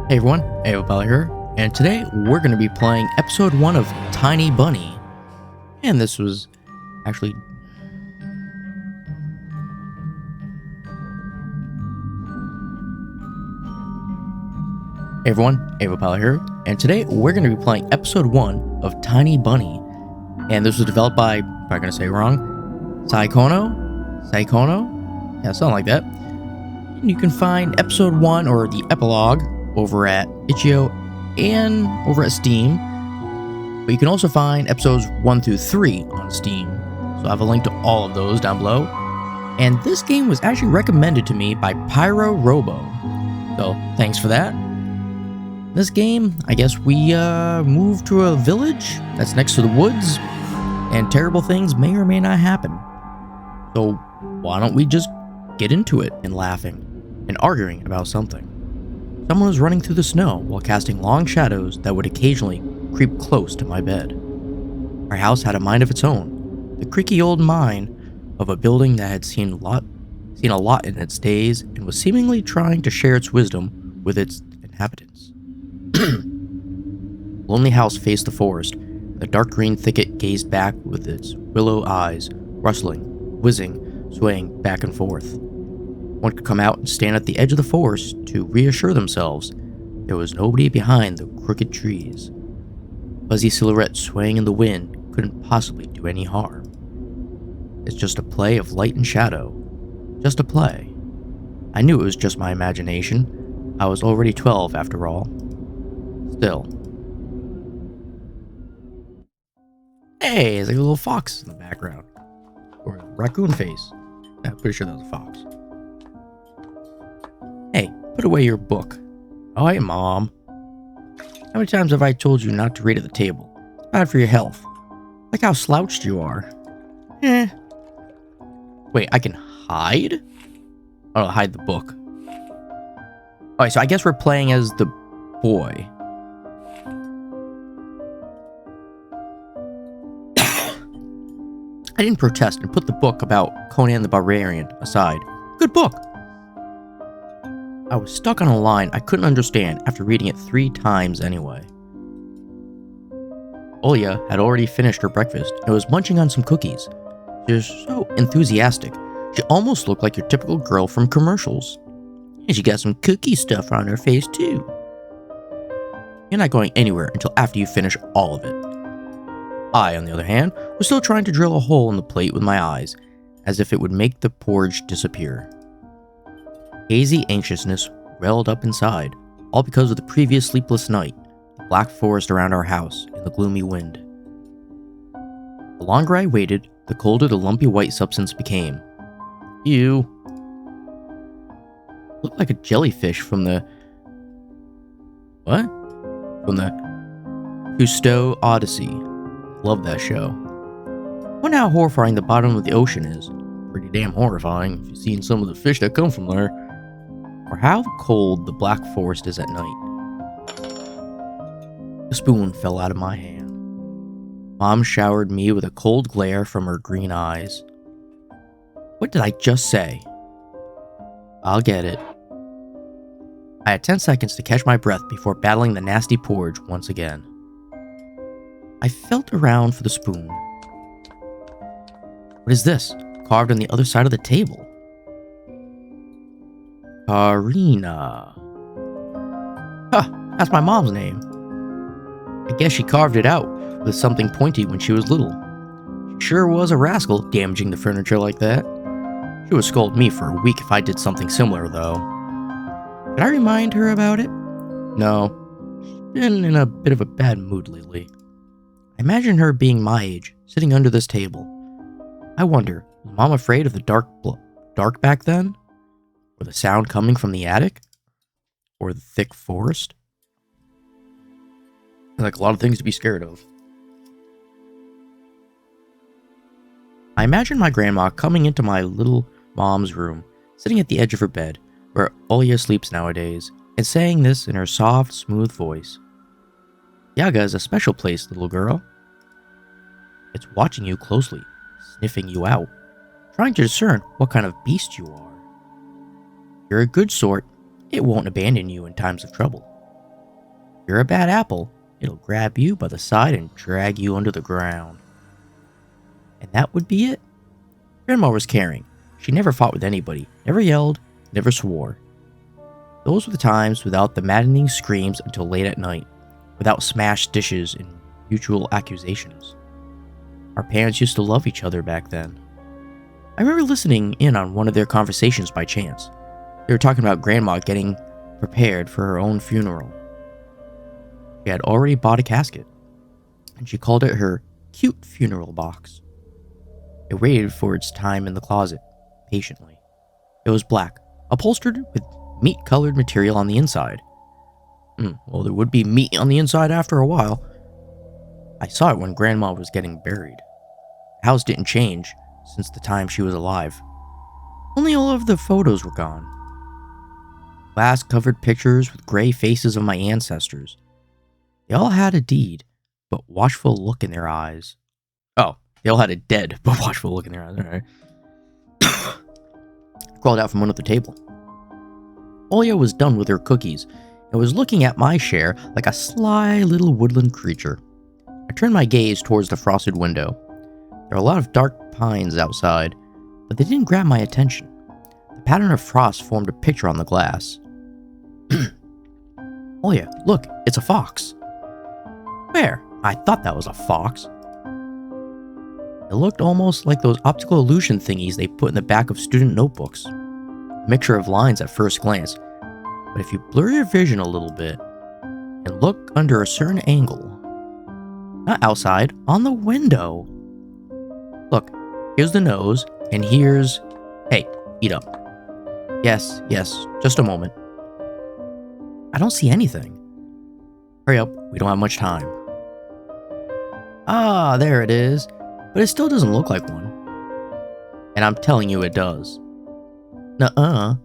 Hey everyone, Ava here, and today we're going to be playing episode 1 of Tiny Bunny. And this was actually... Hey everyone, Ava here, and today we're going to be playing episode 1 of Tiny Bunny. And this was developed by, if I'm going to say it wrong, Saokono? Yeah, something like that. And you can find episode 1, or the epilogue, over at itch.io and over at Steam. But you can also find episodes 1 through 3 on Steam. So I have a link to all of those down below. And this game was actually recommended to me by Pyro Robo. So thanks for that. This game, I guess we move to a village that's next to the woods, and terrible things may or may not happen. So why don't we just get into it and laughing and arguing about something. Someone was running through the snow while casting long shadows that would occasionally creep close to my bed. Our house had a mind of its own, the creaky old mind of a building that had seen a lot in its days and was seemingly trying to share its wisdom with its inhabitants. The lonely house faced the forest, and the dark green thicket gazed back with its willow eyes, rustling, whizzing, swaying back and forth. One could come out and stand at the edge of the forest to reassure themselves there was nobody behind the crooked trees. Fuzzy silhouette swaying in the wind couldn't possibly do any harm. It's just a play of light and shadow. Just a play. I knew it was just my imagination. I was already 12 after all. Still. Hey, there's like a little fox in the background. Or a raccoon face. I'm pretty sure that was a fox. Hey, put away your book. Oh, hey, Mom. How many times have I told you not to read at the table? It's bad for your health. Like how slouched you are. Wait, I can hide? Oh, hide the book. Alright, so I guess we're playing as the boy. I didn't protest and put the book about Conan the Barbarian aside. Good book. I was stuck on a line I couldn't understand after reading it 3 times anyway. Olya had already finished her breakfast and was munching on some cookies. She was so enthusiastic, she almost looked like your typical girl from commercials. And she got some cookie stuff on her face too. You're not going anywhere until after you finish all of it. I, on the other hand, was still trying to drill a hole in the plate with my eyes, as if it would make the porridge disappear. Hazy anxiousness welled up inside, all because of the previous sleepless night, the black forest around our house, and the gloomy wind. The longer I waited, the colder the lumpy white substance became. Ew. Looked like a jellyfish from the... What? From the Cousteau Odyssey. Love that show. Wonder how horrifying the bottom of the ocean is. Pretty damn horrifying if you've seen some of the fish that come from there. Or how cold the black forest is at night. The spoon fell out of my hand. Mom showered me with a cold glare from her green eyes. What did I just say? I'll get it. I had 10 seconds to catch my breath before battling the nasty porridge once again. I felt around for the spoon. What is this? Carved on the other side of the table. Karina. Huh, that's my mom's name. I guess she carved it out with something pointy when she was little. She sure was a rascal damaging the furniture like that. She would scold me for a week if I did something similar, though. Should I remind her about it? No. She's been in a bit of a bad mood lately. I imagine her being my age, sitting under this table. I wonder, was Mom afraid of the dark back then? Or the sound coming from the attic? Or the thick forest? Like a lot of things to be scared of. I imagine my grandma coming into my little mom's room, sitting at the edge of her bed, where Olya sleeps nowadays, and saying this in her soft, smooth voice. Yaga is a special place, little girl. It's watching you closely, sniffing you out, trying to discern what kind of beast you are. You're a good sort. It won't abandon you in times of trouble. You're a bad apple. It'll grab you by the side and drag you under the ground. And that would be it? Grandma was caring. She never fought with anybody, never yelled, never swore. Those were the times without the maddening screams until late at night, without smashed dishes and mutual accusations. Our parents used to love each other back then. I remember listening in on one of their conversations by chance. They were talking about Grandma getting prepared for her own funeral. She had already bought a casket, and she called it her cute funeral box. It waited for its time in the closet, patiently. It was black, upholstered with meat-colored material on the inside. Well, there would be meat on the inside after a while. I saw it when Grandma was getting buried. The house didn't change since the time she was alive. Only all of the photos were gone. Glass-covered pictures with gray faces of my ancestors. They all had a dead, but watchful look in their eyes. Oh, they all had a dead, but watchful look in their eyes. All right. Crawled out from under the table. Oya was done with her cookies and was looking at my share like a sly little woodland creature. I turned my gaze towards the frosted window. There were a lot of dark pines outside, but they didn't grab my attention. The pattern of frost formed a picture on the glass. Oya, look, it's a fox. Where? I thought that was a fox. It looked almost like those optical illusion thingies they put in the back of student notebooks. A mixture of lines at first glance, but if you blur your vision a little bit and look under a certain angle, not outside, on the window. Look, here's the nose, and here's... Hey, eat up. Yes, just a moment. I don't see anything. Hurry up, we don't have much time. Ah, there it is. But it still doesn't look like one. And I'm telling you it does. Nuh-uh,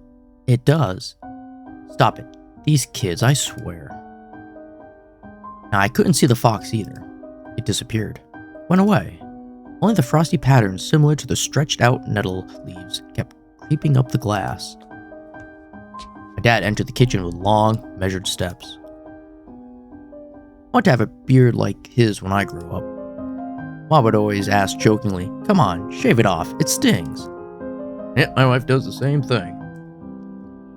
it does. Stop it. These kids, I swear. Now, I couldn't see the fox either. It disappeared. Went away. Only the frosty patterns similar to the stretched out nettle leaves kept creeping up the glass. My dad entered the kitchen with long, measured steps. I want to have a beard like his when I grew up. Mom would always ask jokingly, "Come on, shave it off, it stings." Yeah, my wife does the same thing.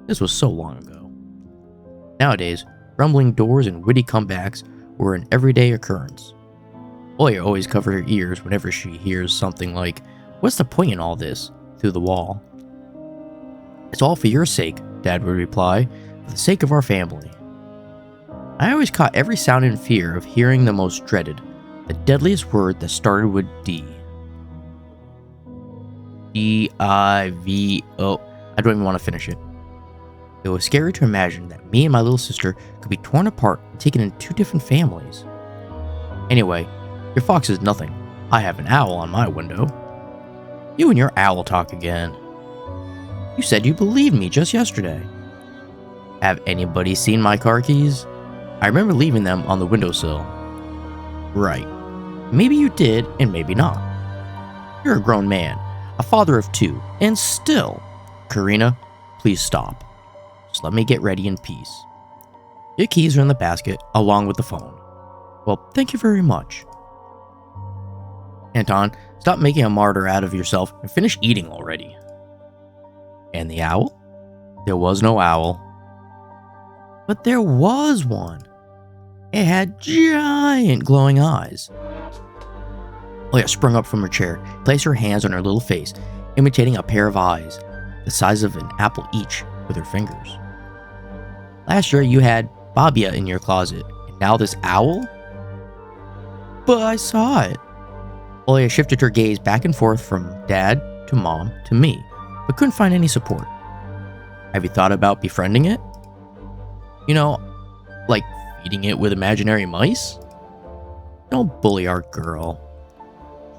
This was so long ago. Nowadays, rumbling doors and witty comebacks were an everyday occurrence. Oya always covered her ears whenever she hears something like, "What's the point in all this?" through the wall. "It's all for your sake," Dad would reply, "for the sake of our family." I always caught every sound in fear of hearing the most dreaded, the deadliest word that started with D. D-I-V-O. I don't even want to finish it. It was scary to imagine that me and my little sister could be torn apart and taken in two different families. Anyway, your fox is nothing. I have an owl on my window. You and your owl talk again. You said you believed me just yesterday. Have anybody seen my car keys? I remember leaving them on the windowsill. Right. Maybe you did, and maybe not. You're a grown man, a father of two, and still... Karina, please stop. Just let me get ready in peace. Your keys are in the basket, along with the phone. Well, thank you very much. Anton, stop making a martyr out of yourself and finish eating already. And the owl? There was no owl. But there was one. It had giant glowing eyes. Oya sprung up from her chair, placed her hands on her little face, imitating a pair of eyes, the size of an apple each, with her fingers. Last year you had Babia in your closet, and now this owl? But I saw it. Oya shifted her gaze back and forth from Dad to Mom to me, but couldn't find any support. Have you thought about befriending it? You know, like feeding it with imaginary mice? Don't bully our girl.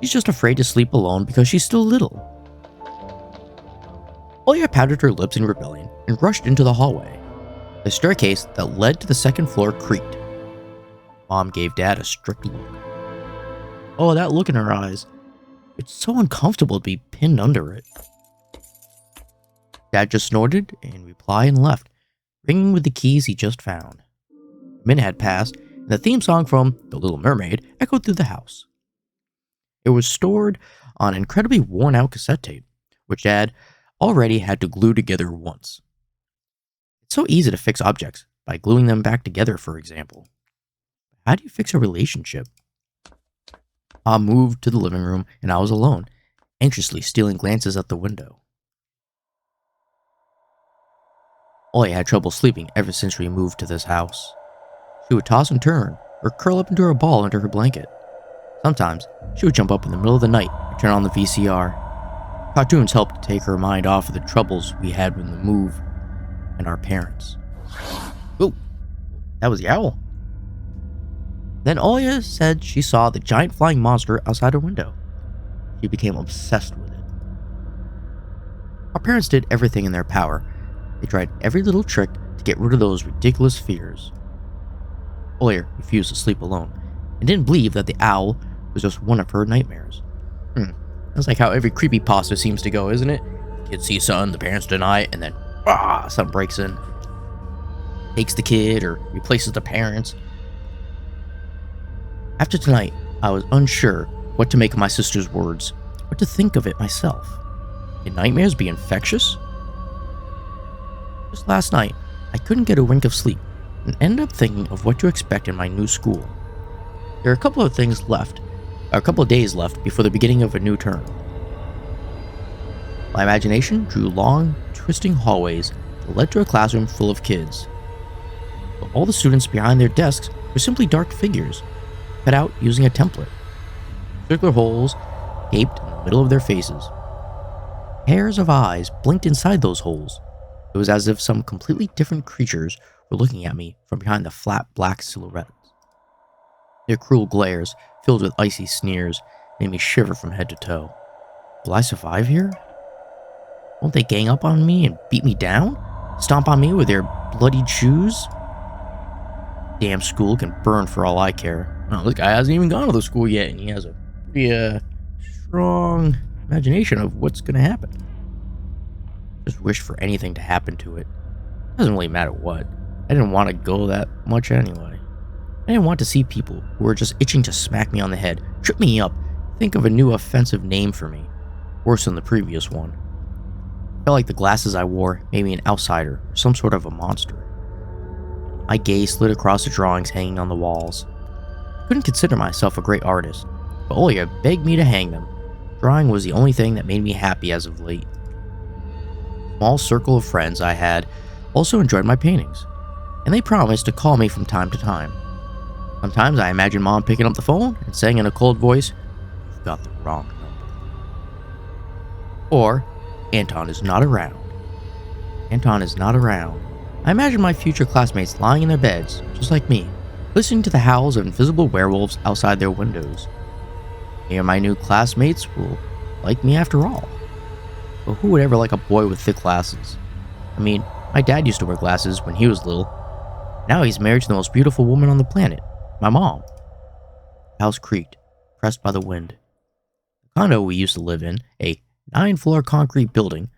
She's just afraid to sleep alone because she's still little. Oya pouted her lips in rebellion and rushed into the hallway. The staircase that led to the second floor creaked. Mom gave Dad a strict look. Oh, that look in her eyes. It's so uncomfortable to be pinned under it. Dad just snorted in reply and left, ringing with the keys he just found. A minute had passed, and the theme song from The Little Mermaid echoed through the house. It was stored on an incredibly worn-out cassette tape, which Dad already had to glue together once. It's so easy to fix objects by gluing them back together, for example. How do you fix a relationship? Mom moved to the living room, and I was alone, anxiously stealing glances out the window. Ollie had trouble sleeping ever since we moved to this house. She would toss and turn, or curl up into a ball under her blanket. Sometimes, she would jump up in the middle of the night and turn on the VCR. Cartoons helped to take her mind off of the troubles we had with the move and our parents. Ooh, that was the owl. Then Olia said she saw the giant flying monster outside her window. She became obsessed with it. Our parents did everything in their power. They tried every little trick to get rid of those ridiculous fears. Olia refused to sleep alone and didn't believe that the owl was just one of her nightmares. That's like how every creepypasta seems to go, isn't it? Kids see something, the parents deny it, and then something breaks in. Takes the kid or replaces the parents. After tonight, I was unsure what to make of my sister's words, what to think of it myself. Can nightmares be infectious? Just last night, I couldn't get a wink of sleep and ended up thinking of what to expect in my new school. There are a couple of days left before the beginning of a new term. My imagination drew long, twisting hallways that led to a classroom full of kids. But all the students behind their desks were simply dark figures, cut out using a template. Circular holes gaped in the middle of their faces. Pairs of eyes blinked inside those holes. It was as if some completely different creatures were looking at me from behind the flat black silhouettes. Their cruel glares, filled with icy sneers, made me shiver from head to toe. Will I survive here? Won't they gang up on me and beat me down? Stomp on me with their bloodied shoes? Damn school can burn for all I care. Oh, this guy hasn't even gone to the school yet, and he has a pretty strong imagination of what's going to happen. Just wish for anything to happen to it. Doesn't really matter what. I didn't want to go that much anyway. I didn't want to see people who were just itching to smack me on the head, trip me up, think of a new offensive name for me, worse than the previous one. I felt like the glasses I wore made me an outsider or some sort of a monster. My gaze slid across the drawings hanging on the walls. I couldn't consider myself a great artist, but Olia begged me to hang them. Drawing was the only thing that made me happy as of late. A small circle of friends I had also enjoyed my paintings, and they promised to call me from time to time. Sometimes I imagine Mom picking up the phone and saying in a cold voice, "You've got the wrong number." Or, "Anton is not around." Anton is not around. I imagine my future classmates lying in their beds, just like me, listening to the howls of invisible werewolves outside their windows. Maybe my new classmates will like me after all. But who would ever like a boy with thick glasses? I mean, my dad used to wear glasses when he was little. Now he's married to the most beautiful woman on the planet, my mom. The house creaked, pressed by the wind. The condo we used to live in, a 9-floor concrete building,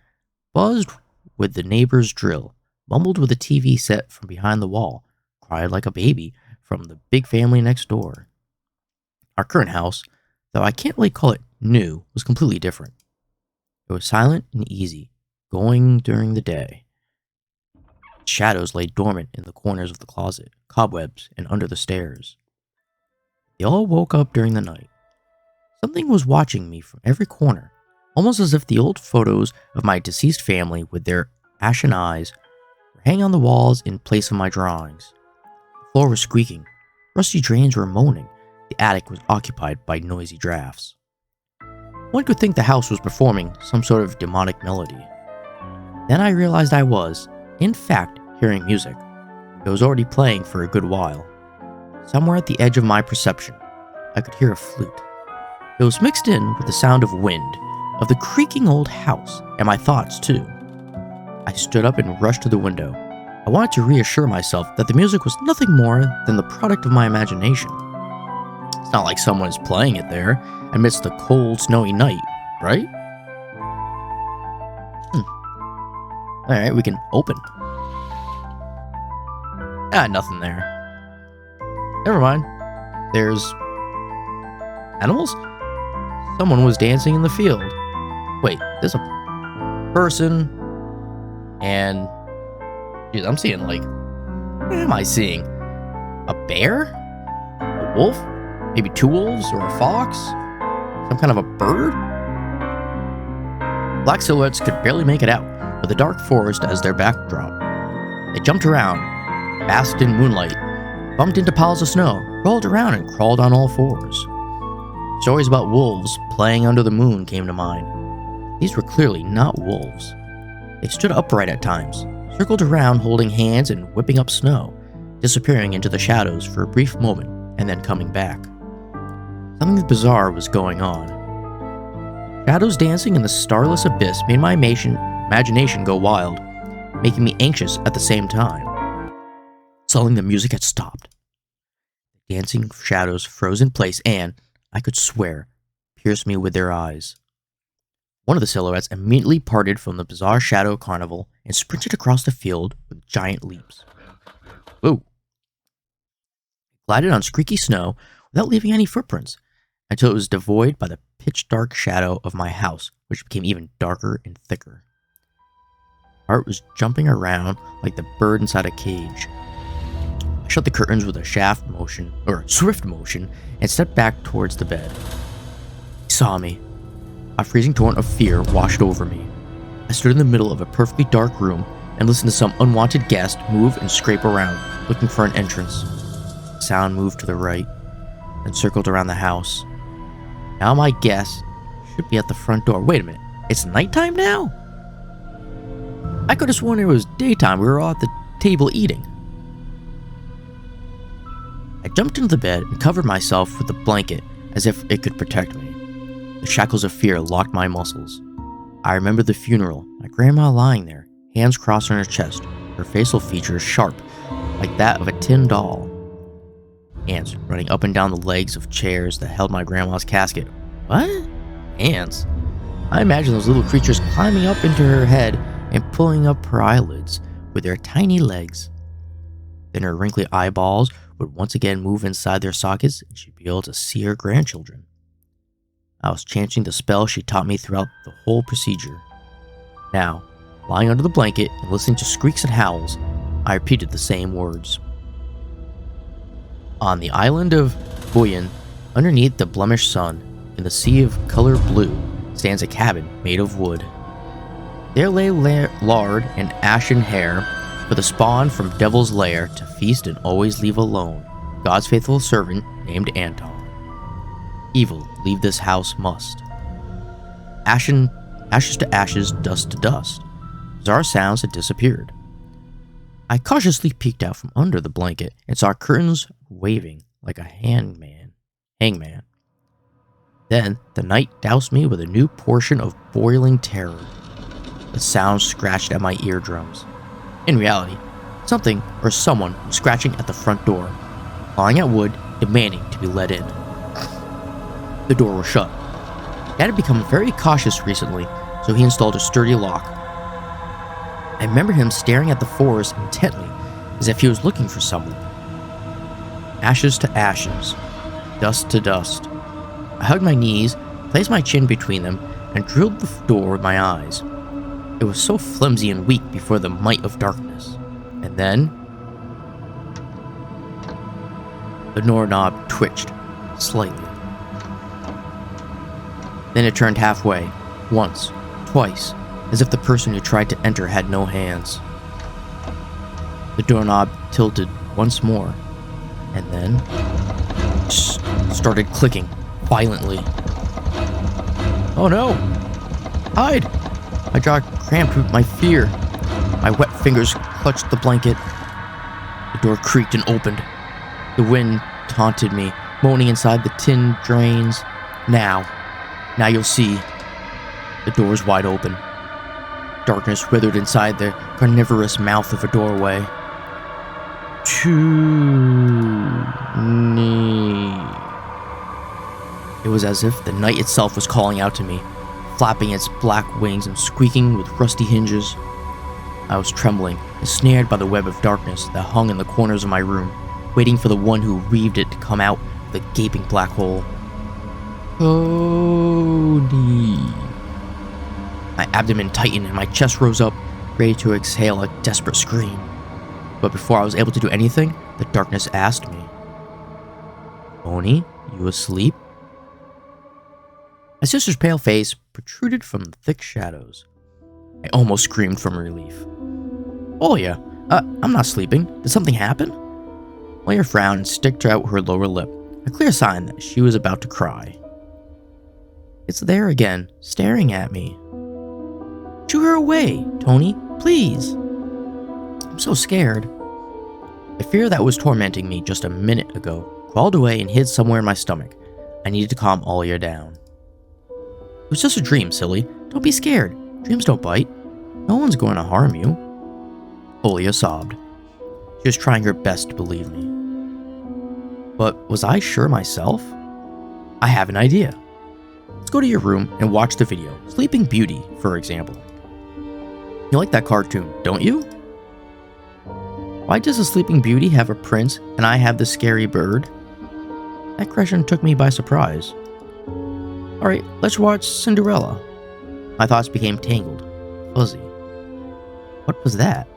buzzed with the neighbor's drill, mumbled with a TV set from behind the wall, cried like a baby from the big family next door. Our current house, though I can't really call it new, was completely different. It was silent and easy, going during the day. Shadows lay dormant in the corners of the closet, cobwebs, and under the stairs. They all woke up during the night. Something was watching me from every corner, almost as if the old photos of my deceased family with their ashen eyes were hanging on the walls in place of my drawings. The floor was squeaking, rusty drains were moaning, the attic was occupied by noisy drafts. One could think the house was performing some sort of demonic melody. Then I realized I was, in fact, hearing music. It was already playing for a good while. Somewhere at the edge of my perception, I could hear a flute. It was mixed in with the sound of wind, of the creaking old house, and my thoughts too. I stood up and rushed to the window. I wanted to reassure myself that the music was nothing more than the product of my imagination. It's not like someone is playing it there amidst the cold, snowy night, right? Alright, we can open. Nothing there. never mind. There's animals? Someone was dancing in the field. Wait, there's a person. And dude, I'm seeing like, what am I seeing? A bear? A wolf? Maybe two wolves or a fox? Some kind of a bird? Black silhouettes could barely make it out, with the dark forest as their backdrop. They jumped around, basked in moonlight, bumped into piles of snow, rolled around and crawled on all fours. Stories about wolves playing under the moon came to mind. These were clearly not wolves. They stood upright at times, circled around holding hands and whipping up snow, disappearing into the shadows for a brief moment and then coming back. Something bizarre was going on. Shadows dancing in the starless abyss made my imagination go wild, making me anxious at the same time. Suddenly the music had stopped. The dancing shadows froze in place and, I could swear, pierced me with their eyes. One of the silhouettes immediately parted from the bizarre shadow carnival and sprinted across the field with giant leaps. Whoa! It glided on streaky snow without leaving any footprints, until it was devoid by the pitch-dark shadow of my house, which became even darker and thicker. Art was jumping around like the bird inside a cage. I shut the curtains with a swift motion, and stepped back towards the bed. He saw me. A freezing torrent of fear washed over me. I stood in the middle of a perfectly dark room and listened to some unwanted guest move and scrape around, looking for an entrance. The sound moved to the right, then circled around the house. Now my guess should be at the front door. Wait a minute, it's nighttime now? I could have sworn it was daytime. We were all at the table eating. I jumped into the bed and covered myself with the blanket as if it could protect me. The shackles of fear locked my muscles. I remember the funeral, my grandma lying there, hands crossed on her chest, her facial features sharp, like that of a tin doll. Ants running up and down the legs of chairs that held my grandma's casket. What? Ants? I imagine those little creatures climbing up into her head and pulling up her eyelids with their tiny legs. Then her wrinkly eyeballs would once again move inside their sockets and she'd be able to see her grandchildren. I was chanting the spell she taught me throughout the whole procedure. Now, lying under the blanket and listening to squeaks and howls, I repeated the same words. On the island of Buyan, underneath the blemished sun, in the sea of color blue, stands a cabin made of wood. There lay lard and ashen hair for the spawn from Devil's Lair to feast and always leave alone, God's faithful servant named Anton. Evil leave this house must. Ashes to ashes, dust to dust. Bizarre sounds had disappeared. I cautiously peeked out from under the blanket and saw curtains waving like a hangman. Then the night doused me with a new portion of boiling terror. The sound scratched at my eardrums. In reality, something or someone was scratching at the front door, clawing at wood, demanding to be let in. The door was shut. Dad had become very cautious recently, so he installed a sturdy lock. I remember him staring at the forest intently, as if he was looking for someone. Ashes to ashes, dust to dust. I hugged my knees, placed my chin between them, and drilled the door with my eyes. It was so flimsy and weak before the might of darkness. And then the doorknob twitched slightly. Then it turned halfway, once, twice, as if the person who tried to enter had no hands. The doorknob tilted once more, and then started clicking violently. Oh no! Hide! My jaw cramped with my fear. My wet fingers clutched the blanket. The door creaked and opened. The wind taunted me, moaning inside the tin drains. Now you'll see. The door's wide open. Darkness withered inside the carnivorous mouth of a doorway. It was as if the night itself was calling out to me, flapping its black wings and squeaking with rusty hinges. I was trembling, ensnared by the web of darkness that hung in the corners of my room, waiting for the one who weaved it to come out of the gaping black hole. Cody. My abdomen tightened and my chest rose up, ready to exhale a desperate scream. But before I was able to do anything, the darkness asked me, "Tony, you asleep?" My sister's pale face protruded from the thick shadows. I almost screamed from relief. "Olia, I'm not sleeping. Did something happen?" Olia frowned and sticked out her lower lip, a clear sign that she was about to cry. It's there again, staring at me. "Shoo her away, Tony, please." I'm so scared. The fear that was tormenting me just a minute ago crawled away and hid somewhere in my stomach. I needed to calm Olia down. "It was just a dream, silly. Don't be scared. Dreams don't bite. No one's going to harm you." Olia sobbed. She was trying her best to believe me. But was I sure myself? I have an idea. Let's go to your room and watch the video. Sleeping Beauty, for example. You like that cartoon, don't you? Why does the Sleeping Beauty have a prince and I have the scary bird? That question took me by surprise. Alright, let's watch Cinderella. My thoughts became tangled, fuzzy. What was that?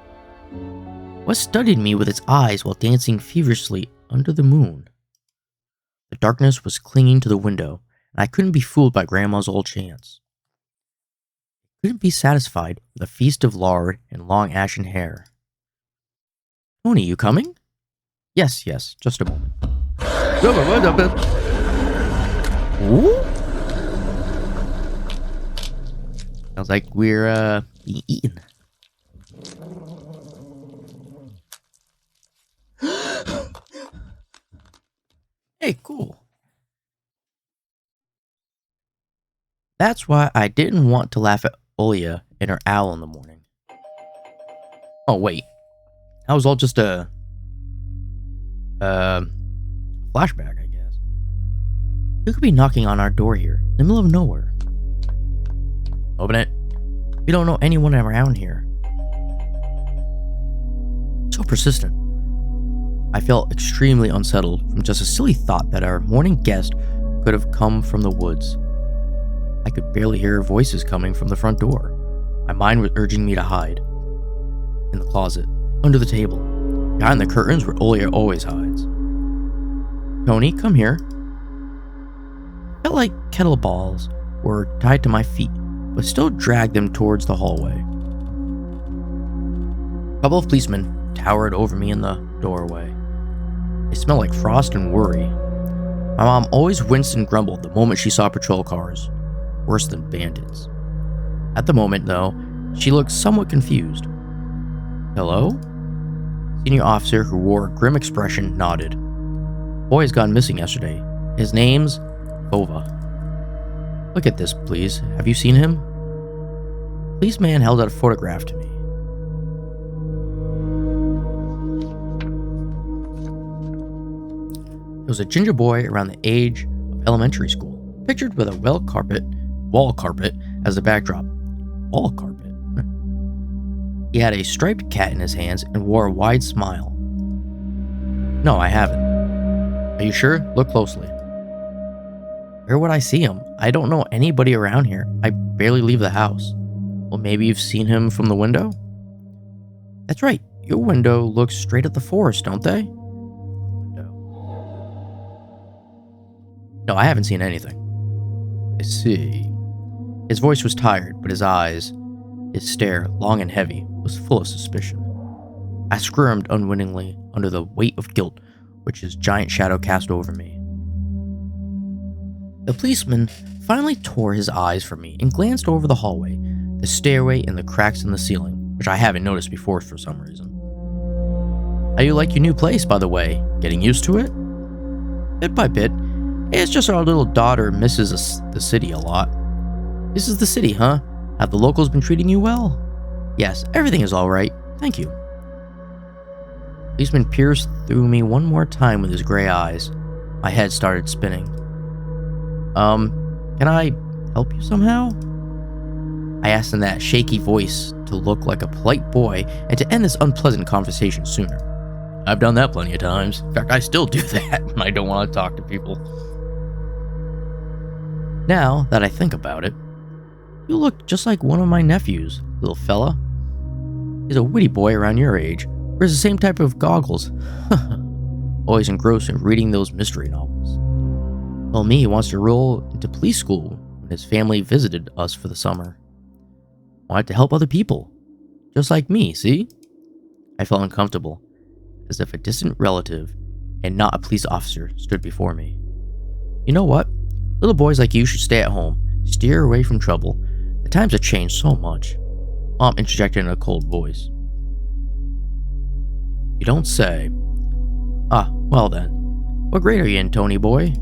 What studied me with its eyes while dancing feverishly under the moon? The darkness was clinging to the window, and I couldn't be fooled by Grandma's old chants. I couldn't be satisfied with a feast of lard and long ashen hair. Tony, you coming? Yes, just a moment. Ooh? Sounds like we're being eaten. Hey, cool. That's why I didn't want to laugh at Olia and her owl in the morning. Oh, wait. That was all just a flashback, I guess. Who could be knocking on our door here, in the middle of nowhere? Open it. We don't know anyone around here. So persistent. I felt extremely unsettled from just a silly thought that our morning guest could have come from the woods. I could barely hear voices coming from the front door. My mind was urging me to hide. In the closet, under the table, behind the curtains where Olia always hides. Tony, come here. I felt like kettleballs were tied to my feet, but still dragged them towards the hallway. A couple of policemen towered over me in the doorway. They smelled like frost and worry. My mom always winced and grumbled the moment she saw patrol cars, worse than bandits. At the moment, though, she looked somewhat confused. Hello? Senior officer who wore a grim expression nodded. Boy has gone missing yesterday. His name's Bova. Look at this, please. Have you seen him? The policeman held out a photograph to me. There was a ginger boy around the age of elementary school, pictured with a wall carpet as the backdrop. Wall carpet. He had a striped cat in his hands and wore a wide smile. No, I haven't. Are you sure? Look closely. Where would I see him? I don't know anybody around here. I barely leave the house. Well, maybe you've seen him from the window? That's right. Your window looks straight at the forest, don't they? No, I haven't seen anything. I see. His voice was tired, but his eyes, his stare, long and heavy, was full of suspicion. I squirmed unwittingly under the weight of guilt which his giant shadow cast over me. The policeman finally tore his eyes from me and glanced over the hallway, the stairway, and the cracks in the ceiling, which I haven't noticed before for some reason. How you like your new place, by the way? Getting used to it? Bit by bit. It's just our little daughter misses the city a lot. This is the city, huh? Have the locals been treating you well? Yes, everything is alright. Thank you. Policeman pierced through me one more time with his gray eyes. My head started spinning. Can I help you somehow? I asked in that shaky voice to look like a polite boy and to end this unpleasant conversation sooner. I've done that plenty of times. In fact, I still do that when I don't want to talk to people. Now that I think about it, you look just like one of my nephews, little fella. He's a witty boy around your age, wears the same type of goggles. Always engrossed in reading those mystery novels. Told me he wants to roll into police school when his family visited us for the summer. Wanted to help other people. Just like me, see? I felt uncomfortable, as if a distant relative and not a police officer stood before me. You know what? Little boys like you should stay at home, steer away from trouble. The times have changed so much. Mom interjected in a cold voice. You don't say. Ah, well then. What grade are you in, Tony boy?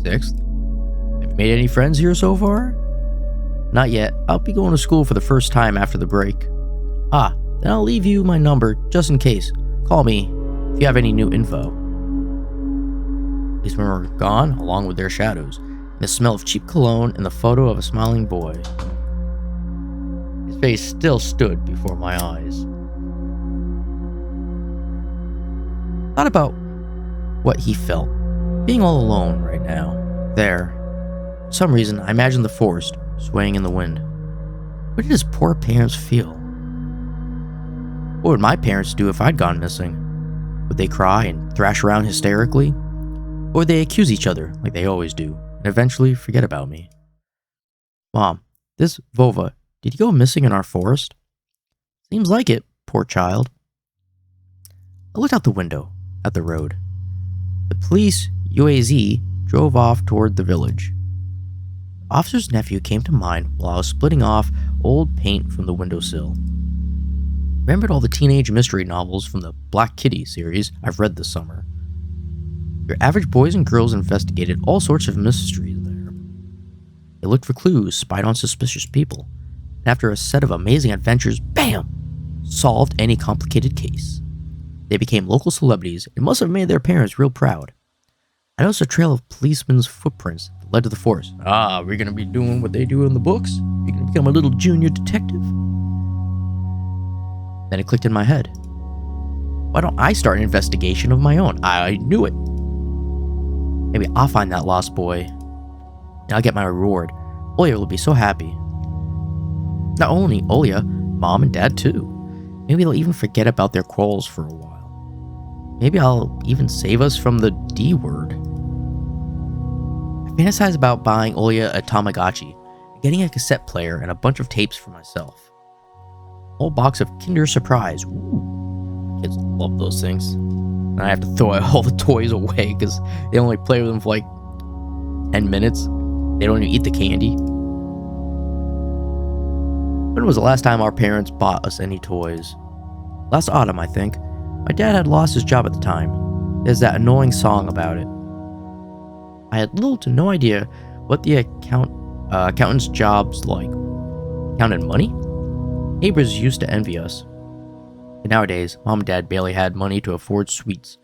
6th. Have you made any friends here so far? Not yet. I'll be going to school for the first time after the break. Ah, then I'll leave you my number just in case. Call me if you have any new info. Policemen were gone, along with their shadows, and the smell of cheap cologne and the photo of a smiling boy. His face still stood before my eyes. Thought about what he felt, being all alone right now, there. For some reason, I imagined the forest swaying in the wind. What did his poor parents feel? What would my parents do if I'd gone missing? Would they cry and thrash around hysterically? Or would they accuse each other like they always do and eventually forget about me? Mom, this Vova, did he go missing in our forest? Seems like it, poor child. I looked out the window at the road. The police UAZ drove off toward the village. The officer's nephew came to mind while I was splitting off old paint from the windowsill. Remembered all the teenage mystery novels from the Black Kitty series I've read this summer. Your average boys and girls investigated all sorts of mysteries there. They looked for clues, spied on suspicious people, and after a set of amazing adventures, bam! Solved any complicated case. They became local celebrities and must have made their parents real proud. I noticed a trail of policemen's footprints that led to the forest. Ah, we're gonna be doing what they do in the books? You're gonna become a little junior detective? Then it clicked in my head. Why don't I start an investigation of my own? I knew it. Maybe I'll find that lost boy, and I'll get my reward. Olya will be so happy. Not only Olya, Mom and Dad too. Maybe they'll even forget about their quarrels for a while. Maybe I'll even save us from the D word. I fantasize about buying Olya a Tamagotchi, getting a cassette player and a bunch of tapes for myself. A whole box of Kinder Surprise. Ooh, kids love those things. And I have to throw all the toys away because they only play with them for like 10 minutes. They don't even eat the candy. When was the last time our parents bought us any toys? Last autumn, I think. My dad had lost his job at the time. There's that annoying song about it. I had little to no idea what the accountant's job's like. Counted money? Neighbors used to envy us. But nowadays, Mom and Dad barely had money to afford sweets.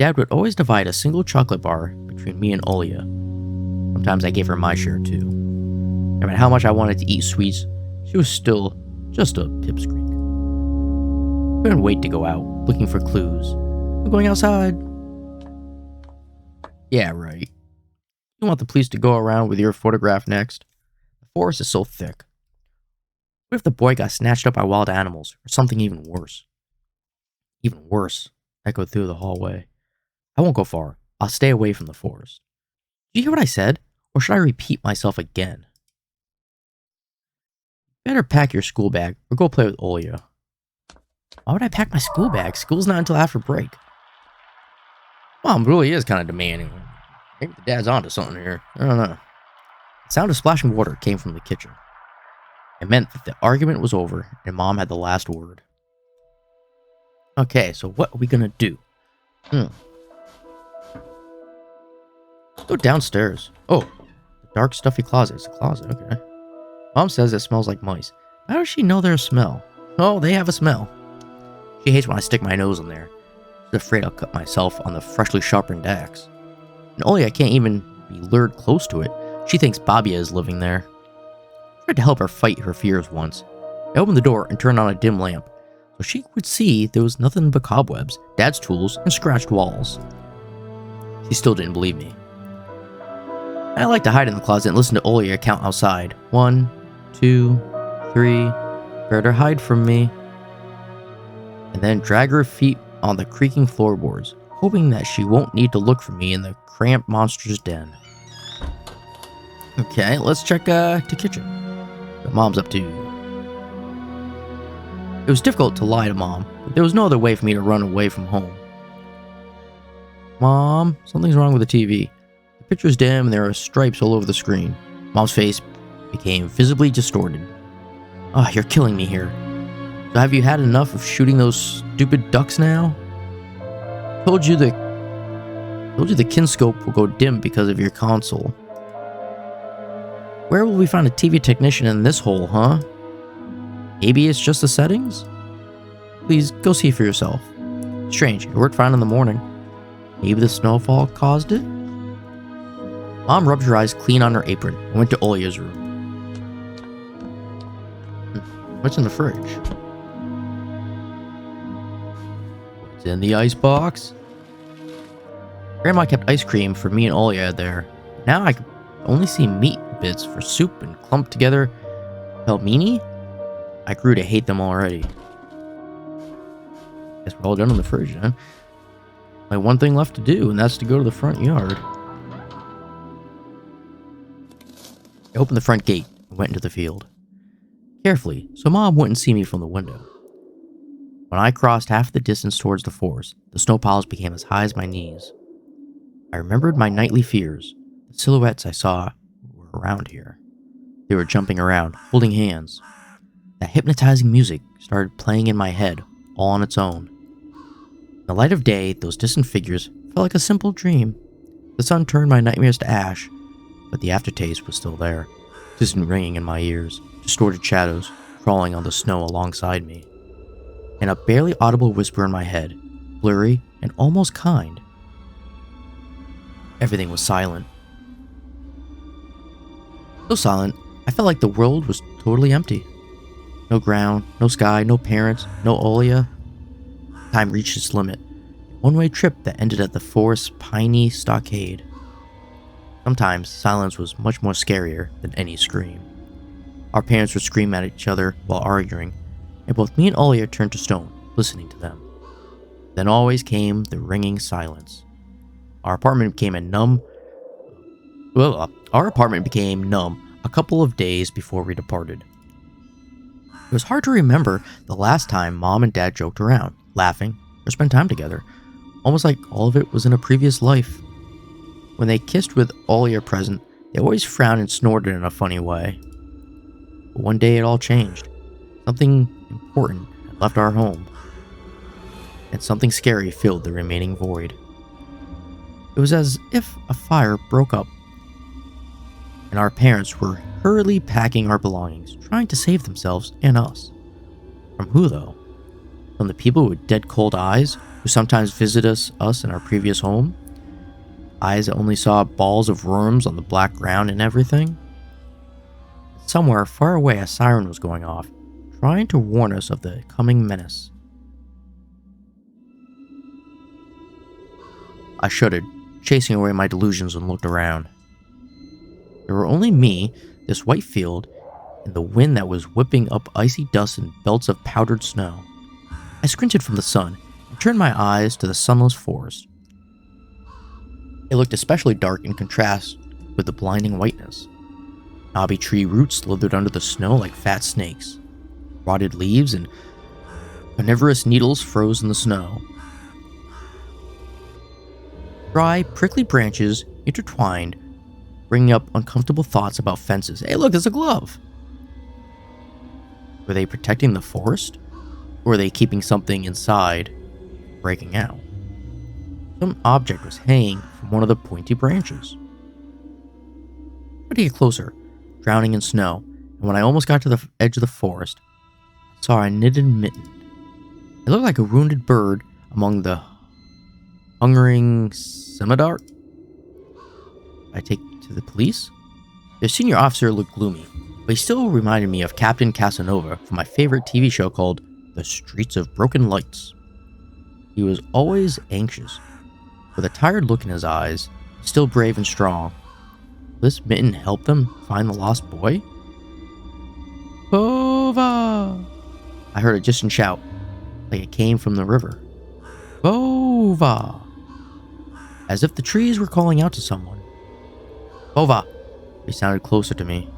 Dad would always divide a single chocolate bar between me and Olya. Sometimes I gave her my share too. No matter how much I wanted to eat sweets, she was still just a pipsqueak. Couldn't wait to go out, looking for clues. I'm going outside. Yeah, right. You want the police to go around with your photograph next? The forest is so thick. What if the boy got snatched up by wild animals, or something even worse? Even worse, echoed through the hallway. I won't go far. I'll stay away from the forest. Did you hear what I said? Or should I repeat myself again? Better pack your school bag, or go play with Olya. Why would I pack my school bag? School's not until after break. Mom really is kind of demanding. Maybe the dad's onto something here. I don't know. The sound of splashing water came from the kitchen. It meant that the argument was over, and Mom had the last word. Okay, so what are we gonna do? Let's go downstairs. Oh, the dark, stuffy closet. It's a closet, okay. Mom says it smells like mice. How does she know their smell? Oh, they have a smell. She hates when I stick my nose in there. She's afraid I'll cut myself on the freshly sharpened axe. And Olya can't even be lured close to it. She thinks Babia is living there. I tried to help her fight her fears once. I opened the door and turned on a dim lamp. so she would see there was nothing but cobwebs, Dad's tools, and scratched walls. She still didn't believe me. I liked to hide in the closet and listen to Olia count outside. 1, 2, 3. Better hide from me. And then drag her feet on the creaking floorboards, hoping that she won't need to look for me in the cramped monster's den. Okay, let's check the kitchen. What Mom's up to. It was difficult to lie to Mom, but there was no other way for me to run away from home. Mom, something's wrong with the TV. The picture's dim and there are stripes all over the screen. Mom's face became visibly distorted. Oh, you're killing me here. So have you had enough of shooting those stupid ducks now? Told you the kinescope will go dim because of your console. Where will we find a TV technician in this hole, huh? Maybe it's just the settings? Please, go see for yourself. Strange, it worked fine in the morning. Maybe the snowfall caused it? Mom rubbed her eyes clean on her apron and went to Olia's room. What's in the fridge? What's in the icebox? Grandma kept ice cream for me and Olia there. Now I could only see meat bits for soup and clumped together pelmeni. I grew to hate them already. Guess we're all done in the fridge, huh? Only one thing left to do, and that's to go to the front yard. I opened the front gate and went into the field. Carefully, so Mom wouldn't see me from the window. When I crossed half the distance towards the forest, the snow piles became as high as my knees. I remembered my nightly fears. The silhouettes I saw were around here. They were jumping around, holding hands. That hypnotizing music started playing in my head, all on its own. In the light of day, those distant figures felt like a simple dream. The sun turned my nightmares to ash, but the aftertaste was still there, distant ringing in my ears, distorted shadows crawling on the snow alongside me, and a barely audible whisper in my head, blurry and almost kind. Everything was silent. So silent, I felt like the world was totally empty. No ground, no sky, no parents, no Olia. Time reached its limit. A one-way trip that ended at the forest's piney stockade. Sometimes silence was much more scarier than any scream. Our parents would scream at each other while arguing, and both me and Olia turned to stone, listening to them. Then always came the ringing silence. Our apartment became numb a couple of days before we departed. It was hard to remember the last time Mom and Dad joked around, laughing, or spent time together, almost like all of it was in a previous life. When they kissed with Olia present, they always frowned and snorted in a funny way. But one day it all changed. Something important had left our home, and something scary filled the remaining void. It was as if a fire broke up, and our parents were hurriedly packing our belongings, trying to save themselves and us. From who, though? From the people with dead cold eyes, who sometimes visit us in our previous home? Eyes that only saw balls of worms on the black ground and everything? Somewhere far away, a siren was going off, trying to warn us of the coming menace. I shuddered, chasing away my delusions, and looked around. There were only me, this white field, and the wind that was whipping up icy dust and belts of powdered snow. I squinted from the sun and turned my eyes to the sunless forest. It looked especially dark in contrast with the blinding whiteness. Knobby tree roots slithered under the snow like fat snakes. Rotted leaves and carnivorous needles froze in the snow. Dry, prickly branches intertwined, bringing up uncomfortable thoughts about fences. Hey, look, there's a glove! Were they protecting the forest? Or were they keeping something inside, breaking out? Some object was hanging from one of the pointy branches. I tried to get closer, drowning in snow, and when I almost got to the edge of the forest, I saw a knitted mitten. It looked like a wounded bird among the hungering scimitar. I take to the police? Their senior officer looked gloomy, but he still reminded me of Captain Casanova from my favorite TV show called the streets of broken lights. He was always anxious, with a tired look in his eyes, still brave and strong. Will this mitten help them find the lost boy? Bova! I heard a distant shout, like it came from the river. Bova! As if the trees were calling out to someone. Bova! They sounded closer to me.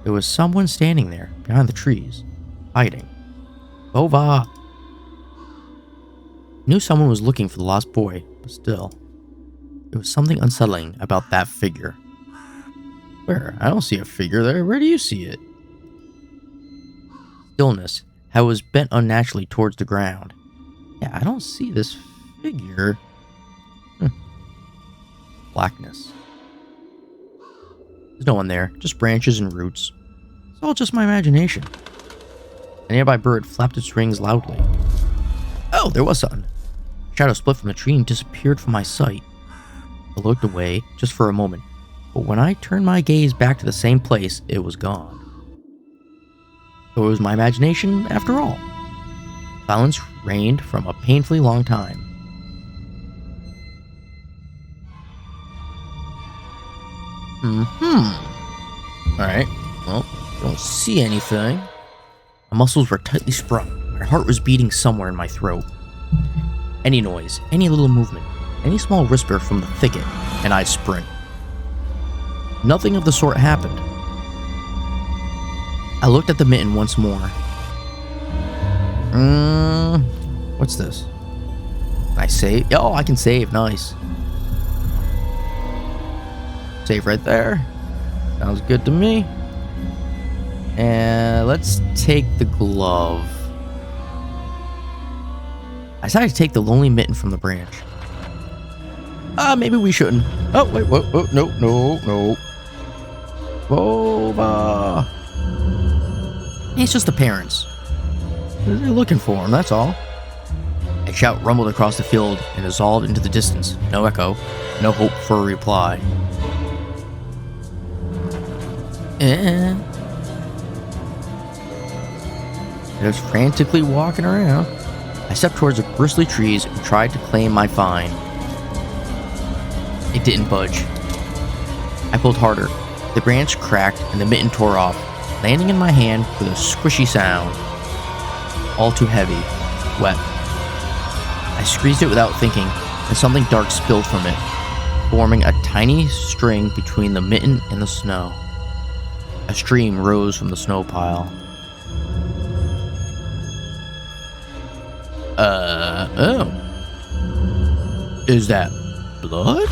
There was someone standing there, behind the trees, hiding. Bova! I knew someone was looking for the lost boy, but still, there was something unsettling about that figure. Where? I don't see a figure there. Where do you see it? Stillness, how it was bent unnaturally towards the ground. Yeah, I don't see this figure. Blackness. There's no one there, just branches and roots. It's all just my imagination. A nearby bird flapped its wings loudly. Oh, there was something. Shadow split from the tree and disappeared from my sight. I looked away just for a moment, but when I turned my gaze back to the same place, it was gone. So it was my imagination after all. Silence reigned from a painfully long time. Alright, well, don't see anything. My muscles were tightly sprung. My heart was beating somewhere in my throat. Any noise, any little movement, any small whisper from the thicket, and I'd sprint. Nothing of the sort happened. I looked at the mitten once more. What's this? Can I save? Oh, I can save. Nice. Save right there. Sounds good to me. And let's take the glove. I decided to take the lonely mitten from the branch. Maybe we shouldn't. Oh, wait, whoa, no. Bova. It's just the parents. They're looking for him, that's all. A shout rumbled across the field and dissolved into the distance. No echo, no hope for a reply. I was frantically walking around. I stepped towards the bristly trees and tried to claim my find. It didn't budge. I pulled harder. The branch cracked and the mitten tore off, landing in my hand with a squishy sound. All too heavy, wet. I squeezed it without thinking, and something dark spilled from it, forming a tiny string between the mitten and the snow. A stream rose from the snow pile. Oh. Is that blood?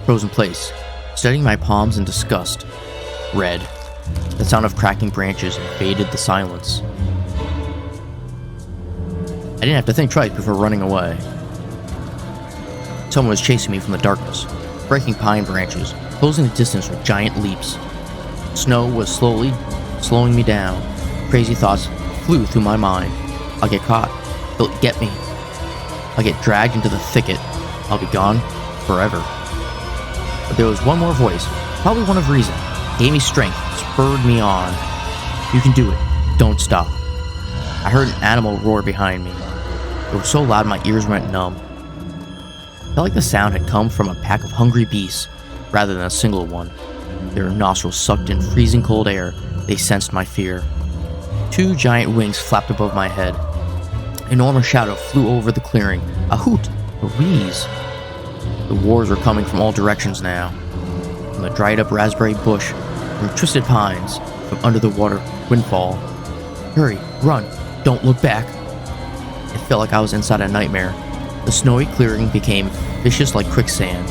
Froze in place, studying my palms in disgust. Red. The sound of cracking branches invaded the silence. I didn't have to think twice before running away. Someone was chasing me from the darkness, breaking pine branches, closing the distance with giant leaps. Snow was slowing me down. Crazy thoughts flew through my mind. I'll get caught. They'll get me. I'll get dragged into the thicket. I'll be gone forever. But there was one more voice, probably one of reason. Gave me strength, spurred me on. You can do it. Don't stop. I heard an animal roar behind me. It was so loud my ears went numb. I felt like the sound had come from a pack of hungry beasts, rather than a single one. Their nostrils sucked in freezing cold air. They sensed my fear. Two giant wings flapped above my head. An enormous shadow flew over the clearing. A hoot, a wheeze. The wars were coming from all directions now. From the dried-up raspberry bush, from twisted pines, from under the water windfall. Hurry, run, don't look back. It felt like I was inside a nightmare. The snowy clearing became vicious like quicksand.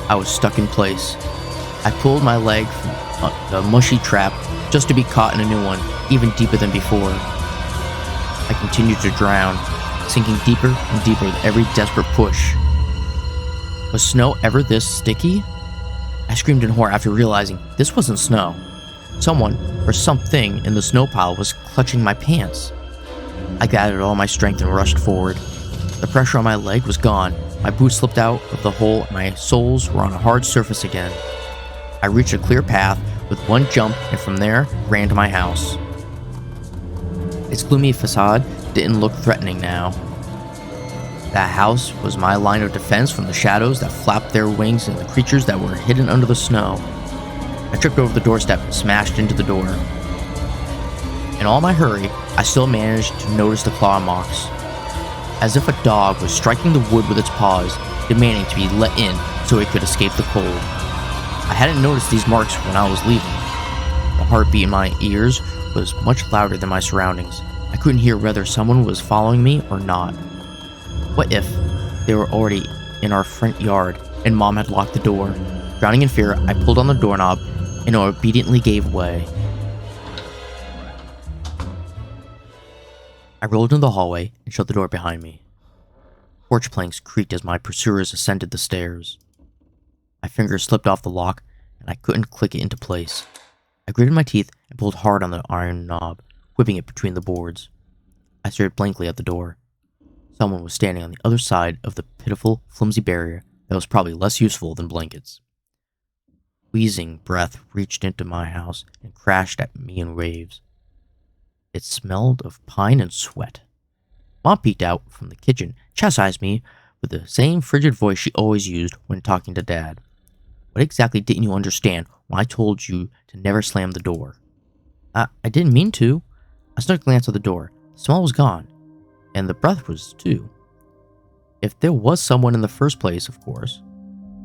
I was stuck in place. I pulled my leg from the mushy trap just to be caught in a new one, even deeper than before. I continued to drown, sinking deeper and deeper with every desperate push. Was snow ever this sticky? I screamed in horror after realizing this wasn't snow. Someone, or something in the snow pile was clutching my pants. I gathered all my strength and rushed forward. The pressure on my leg was gone. My boots slipped out of the hole and my soles were on a hard surface again. I reached a clear path with one jump and from there ran to my house. Its gloomy facade didn't look threatening now. That house was my line of defense from the shadows that flapped their wings and the creatures that were hidden under the snow. I tripped over the doorstep and smashed into the door. In all my hurry, I still managed to notice the claw marks, as if a dog was striking the wood with its paws, demanding to be let in so it could escape the cold. I hadn't noticed these marks when I was leaving. The heartbeat in my ears was much louder than my surroundings. I couldn't hear whether someone was following me or not. What if they were already in our front yard and Mom had locked the door? Drowning in fear, I pulled on the doorknob and obediently gave way. I rolled into the hallway and shut the door behind me. Porch planks creaked as my pursuers ascended the stairs. My fingers slipped off the lock and I couldn't click it into place. I gritted my teeth and pulled hard on the iron knob, whipping it between the boards. I stared blankly at the door. Someone was standing on the other side of the pitiful, flimsy barrier that was probably less useful than blankets. Wheezing breath reached into my house and crashed at me in waves. It smelled of pine and sweat. Mom peeked out from the kitchen, chastised me with the same frigid voice she always used when talking to Dad. What exactly didn't you understand when I told you to never slam the door? I didn't mean to. I snuck a glance at the door. The smell was gone, and the breath was too. If there was someone in the first place, of course.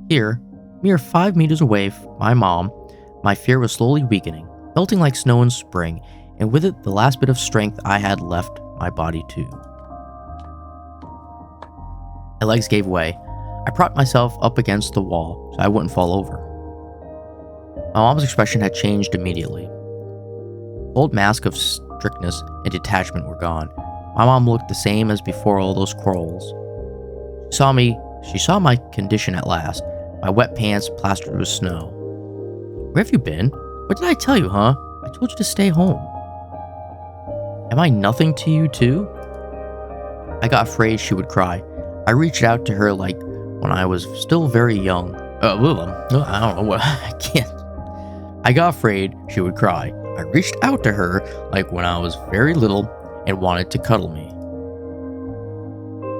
Here, mere 5 meters away from my mom, my fear was slowly weakening, melting like snow in spring, and with it the last bit of strength I had left my body too. My legs gave way. I propped myself up against the wall so I wouldn't fall over. My mom's expression had changed immediately. The old mask of strictness and detachment were gone. My mom looked the same as before all those quarrels. She saw my condition at last, my wet pants plastered with snow. Where have you been? What did I tell you, huh? I told you to stay home. Am I nothing to you too? I got afraid she would cry. I reached out to her like when I was still very young. I don't know what, I can't. I got afraid she would cry. I reached out to her like when I was very little and wanted to cuddle me.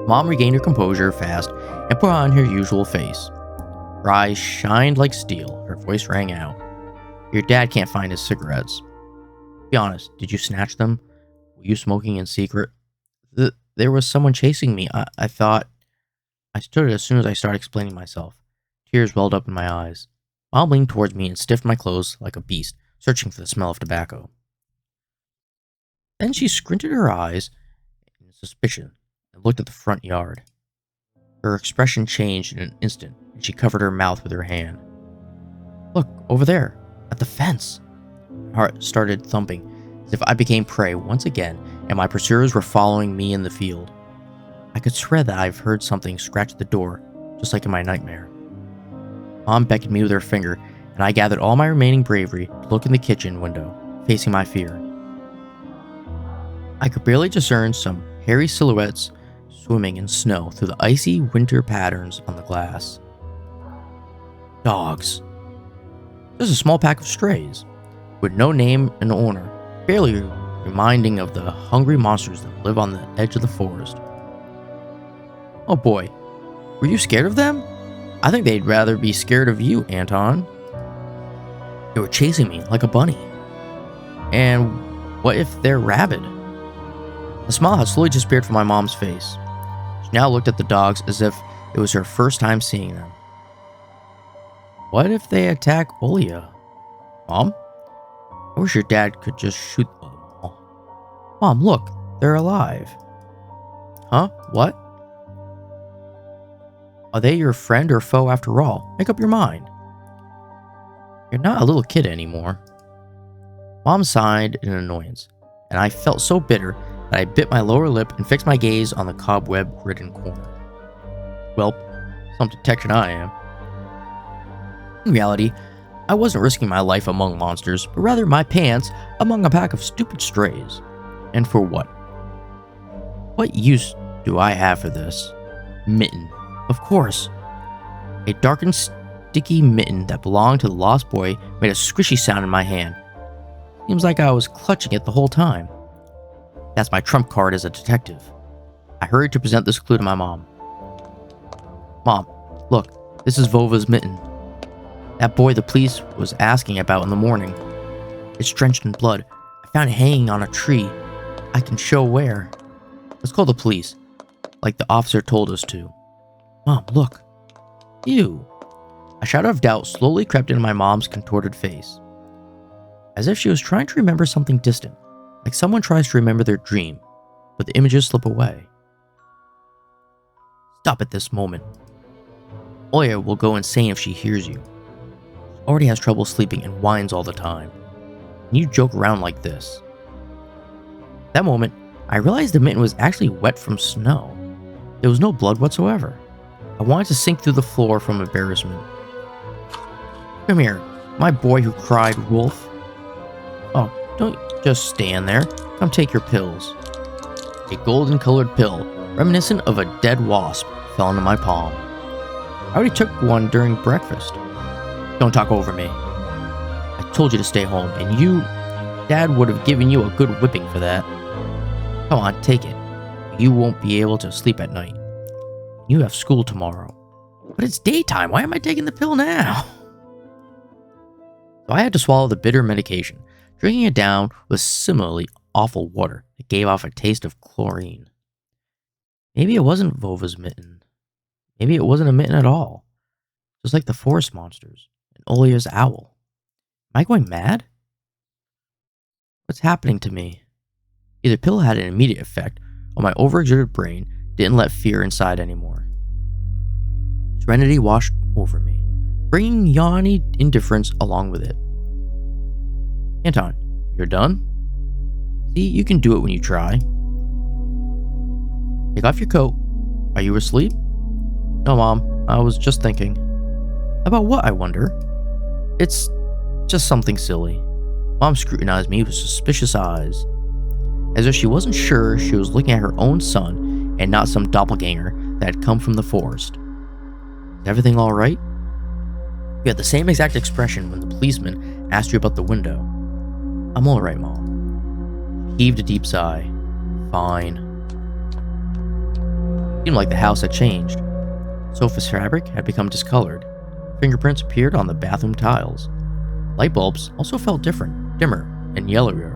Mom regained her composure fast and put on her usual face. Her eyes shined like steel. Her voice rang out. Your dad can't find his cigarettes. Be honest, did you snatch them? Were you smoking in secret? There was someone chasing me. I thought... I stood as soon as I started explaining myself. Tears welled up in my eyes. Mom leaned towards me and stiffed my clothes like a beast, searching for the smell of tobacco. Then she squinted her eyes in suspicion and looked at the front yard. Her expression changed in an instant, and she covered her mouth with her hand. Look, over there, at the fence. My heart started thumping, as if I became prey once again, and my pursuers were following me in the field. I could swear that I've heard something scratch at the door, just like in my nightmare. Mom beckoned me with her finger, and I gathered all my remaining bravery to look in the kitchen window, facing my fear. I could barely discern some hairy silhouettes swimming in snow through the icy winter patterns on the glass. Dogs. Just a small pack of strays, with no name and owner, barely reminding of the hungry monsters that live on the edge of the forest. Oh boy, were you scared of them? I think they'd rather be scared of you, Anton. They were chasing me like a bunny. And what if they're rabid? The smile had slowly disappeared from my mom's face. She now looked at the dogs as if it was her first time seeing them. What if they attack Olia? Mom? I wish your dad could just shoot them all. Mom, look, they're alive. Huh? What? Are they your friend or foe after all? Make up your mind. You're not a little kid anymore. Mom sighed in annoyance, and I felt so bitter that I bit my lower lip and fixed my gaze on the cobweb-ridden corner. Well, some detection I am. In reality, I wasn't risking my life among monsters, but rather my pants among a pack of stupid strays. And for what? What use do I have for this? Mitten. Of course. A dark and sticky mitten that belonged to the lost boy made a squishy sound in my hand. Seems like I was clutching it the whole time. That's my trump card as a detective. I hurried to present this clue to my mom. Mom, look, this is Vova's mitten. That boy the police was asking about in the morning. It's drenched in blood. I found it hanging on a tree. I can show where. Let's call the police, like the officer told us to. Mom, look. Ew. A shadow of doubt slowly crept into my mom's contorted face, as if she was trying to remember something distant, like someone tries to remember their dream, but the images slip away. Stop at this moment. Oya will go insane if she hears you. She already has trouble sleeping and whines all the time. And you joke around like this. At that moment, I realized the mitten was actually wet from snow. There was no blood whatsoever. I wanted to sink through the floor from embarrassment. Come here, my boy who cried wolf. Oh, don't just stand there. Come take your pills. A golden-colored pill, reminiscent of a dead wasp, fell into my palm. I already took one during breakfast. Don't talk over me. I told you to stay home, and Dad would have given you a good whipping for that. Come on, take it. You won't be able to sleep at night. You have school tomorrow. But it's daytime. Why am I taking the pill now? So I had to swallow the bitter medication, drinking it down with similarly awful water that gave off a taste of chlorine. Maybe it wasn't Vova's mitten. Maybe it wasn't a mitten at all. Just like the forest monsters and Olia's owl. Am I going mad? What's happening to me? Either the pill had an immediate effect, or my overexerted brain didn't let fear inside anymore. Serenity washed over me, bringing yawny indifference along with it. Anton, you're done? See, you can do it when you try. Take off your coat. Are you asleep? No, Mom. I was just thinking. About what, I wonder? It's just something silly. Mom scrutinized me with suspicious eyes, as if she wasn't sure she was looking at her own son and not some doppelganger that had come from the forest. Is everything all right? You had the same exact expression when the policeman asked you about the window. I'm all right, Mom. She heaved a deep sigh. Fine. It seemed like the house had changed. Sofa's fabric had become discolored. Fingerprints appeared on the bathroom tiles. Light bulbs also felt different, dimmer, and yellower.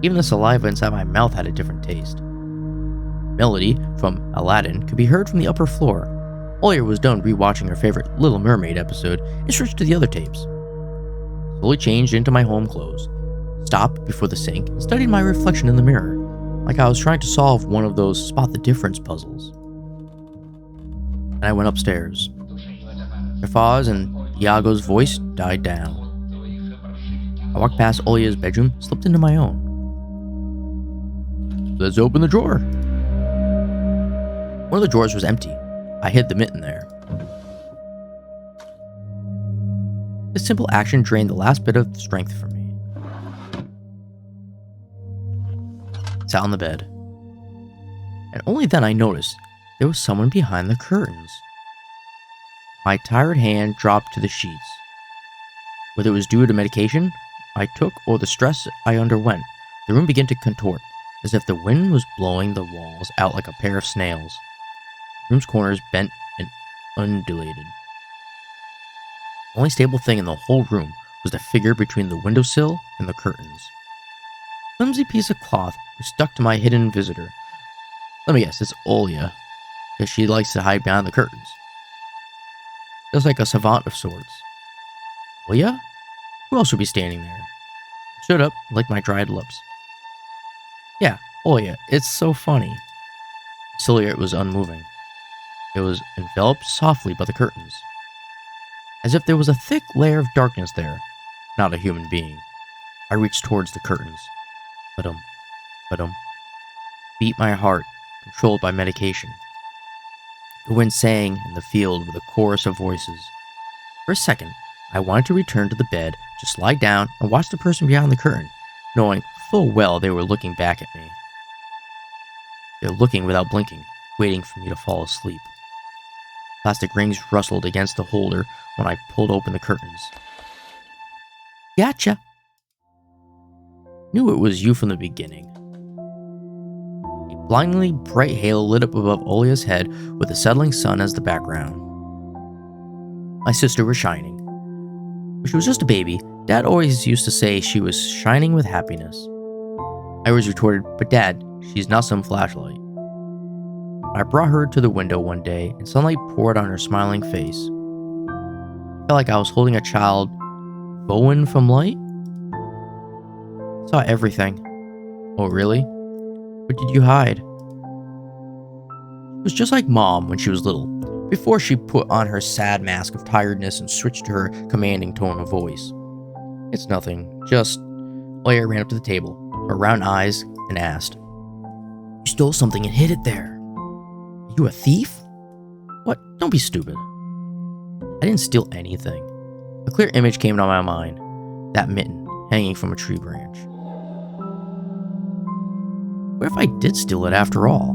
Even the saliva inside my mouth had a different taste. Melody from Aladdin could be heard from the upper floor. Olia was done rewatching her favorite Little Mermaid episode and switched to the other tapes. Slowly changed into my home clothes, stopped before the sink, and studied my reflection in the mirror, like I was trying to solve one of those spot the difference puzzles. And I went upstairs. Rafa's and Iago's voice died down. I walked past Olia's bedroom, slipped into my own. Let's open the drawer. One of the drawers was empty. I hid the mitten there. This simple action drained the last bit of strength from me. I sat on the bed. And only then I noticed there was someone behind the curtains. My tired hand dropped to the sheets. Whether it was due to medication I took or the stress I underwent, the room began to contort, as if the wind was blowing the walls out like a pair of snails. The room's corners bent and undulated. The only stable thing in the whole room was the figure between the windowsill and the curtains. A flimsy piece of cloth was stuck to my hidden visitor. Let me guess, it's Olia, because she likes to hide behind the curtains. Just like a savant of sorts. Olia? Who else would be standing there? I stood up, licked my dried lips. Yeah, Olia, it's so funny. The silhouette was unmoving. It was enveloped softly by the curtains, as if there was a thick layer of darkness there, not a human being. I reached towards the curtains. Ba-dum, ba-dum. Beat my heart, controlled by medication. The wind sang in the field with a chorus of voices. For a second, I wanted to return to the bed, just lie down and watch the person behind the curtain, knowing full well they were looking back at me. They're looking without blinking, waiting for me to fall asleep. Plastic rings rustled against the holder when I pulled open the curtains. Gotcha! Knew it was you from the beginning. blindingly bright halo lit up above Olia's head with the settling sun as the background. My sister was shining. When she was just a baby, Dad always used to say she was shining with happiness. I always retorted, "But Dad, she's not some flashlight." I brought her to the window one day, and sunlight poured on her smiling face. I felt like I was holding a child Bowen from light. I saw everything. Oh, really? What did you hide? It was just like Mom when she was little, before she put on her sad mask of tiredness and switched to her commanding tone of voice. "It's nothing, just..." Oya ran up to the table, her round eyes, and asked, "You stole something and hid it there. Are you a thief?" "What? Don't be stupid." I didn't steal anything. A clear image came to my mind, that mitten hanging from a tree branch. What if I did steal it after all?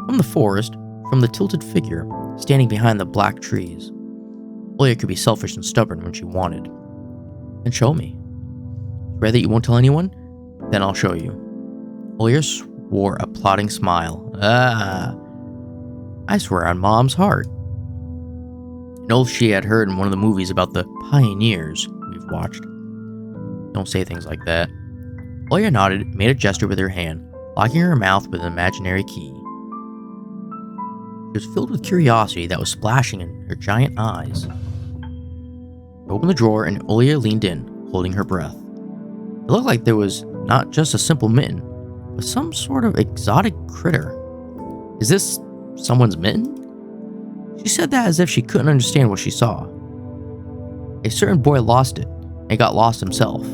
From the forest, from the tilted figure standing behind the black trees. Oya could be selfish and stubborn when she wanted. And show me. Swear that you won't tell anyone? Then I'll show you. Oya wore a plotting smile. I swear on Mom's heart. An oath she had heard in one of the movies about the pioneers we've watched. Don't say things like that. Oya nodded and made a gesture with her hand, locking her mouth with an imaginary key. She was filled with curiosity that was splashing in her giant eyes. I opened the drawer and Oya leaned in, holding her breath. It looked like there was not just a simple mitten, but some sort of exotic critter. Is this someone's mitten? She said that as if she couldn't understand what she saw. A certain boy lost it, and got lost himself.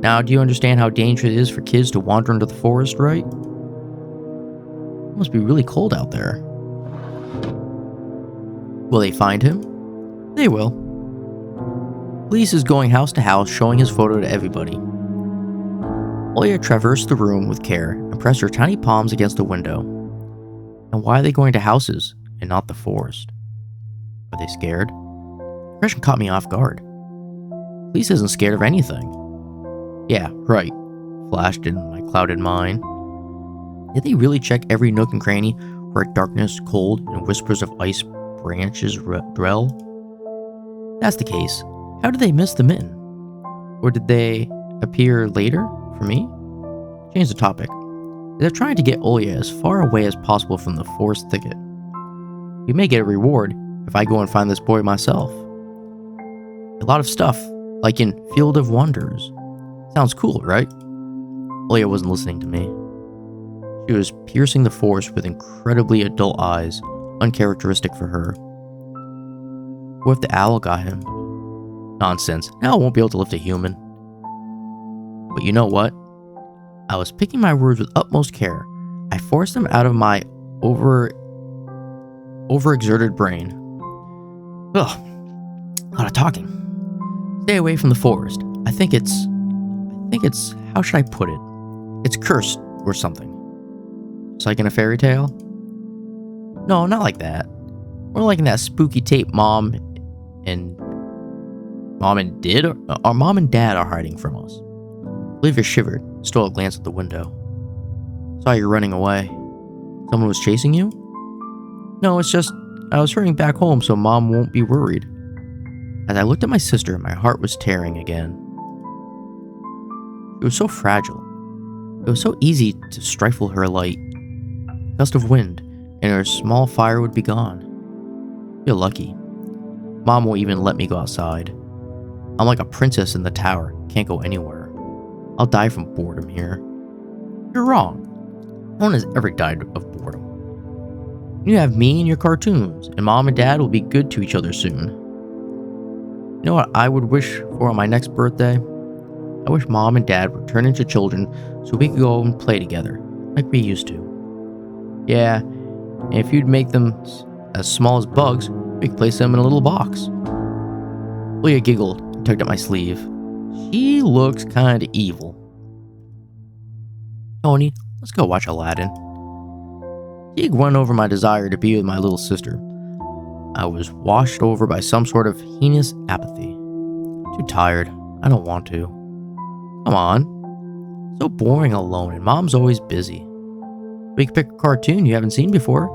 Now, do you understand how dangerous it is for kids to wander into the forest, right? It must be really cold out there. Will they find him? They will. Police is going house to house showing his photo to everybody. Oya traversed the room with care and pressed her tiny palms against the window. And why are they going to houses and not the forest? Are they scared? The question caught me off guard. Police isn't scared of anything. Yeah, right, flashed in my clouded mind. Did they really check every nook and cranny where darkness, cold, and whispers of ice branches dwell? If that's the case, how did they miss the mitten? Or did they appear later for me? Change the topic. They're trying to get Oya as far away as possible from the forest thicket. We may get a reward if I go and find this boy myself. A lot of stuff, like in Field of Wonders. Sounds cool, right? Oya wasn't listening to me. She was piercing the forest with incredibly adult eyes, uncharacteristic for her. What if the owl got him? Nonsense. An owl won't be able to lift a human. But you know what? I was picking my words with utmost care. I forced them out of my overexerted brain. Ugh. A lot of talking. Stay away from the forest. I think it's, how should I put it? It's cursed or something. It's like in a fairy tale? No, not like that. More like in that spooky tape Mom and Dad are hiding from us. Olivia shivered, stole a glance at the window. Saw you running away. Someone was chasing you? No, it's just, I was hurrying back home so Mom won't be worried. As I looked at my sister, my heart was tearing again. It was so fragile. It was so easy to stifle her light. A gust of wind, and her small fire would be gone. You're lucky. Mom won't even let me go outside. I'm like a princess in the tower, can't go anywhere. I'll die from boredom here. You're wrong. No one has ever died of boredom. You have me and your cartoons, and Mom and Dad will be good to each other soon. You know what I would wish for on my next birthday? I wish Mom and Dad would turn into children so we could go and play together, like we used to. Yeah, and if you'd make them as small as bugs, we could place them in a little box. Leah giggled and tugged at my sleeve. She looks kinda evil. Tony, let's go watch Aladdin. He won over my desire to be with my little sister. I was washed over by some sort of heinous apathy. Too tired. I don't want to. Come on. So boring alone, and Mom's always busy. We can pick a cartoon you haven't seen before.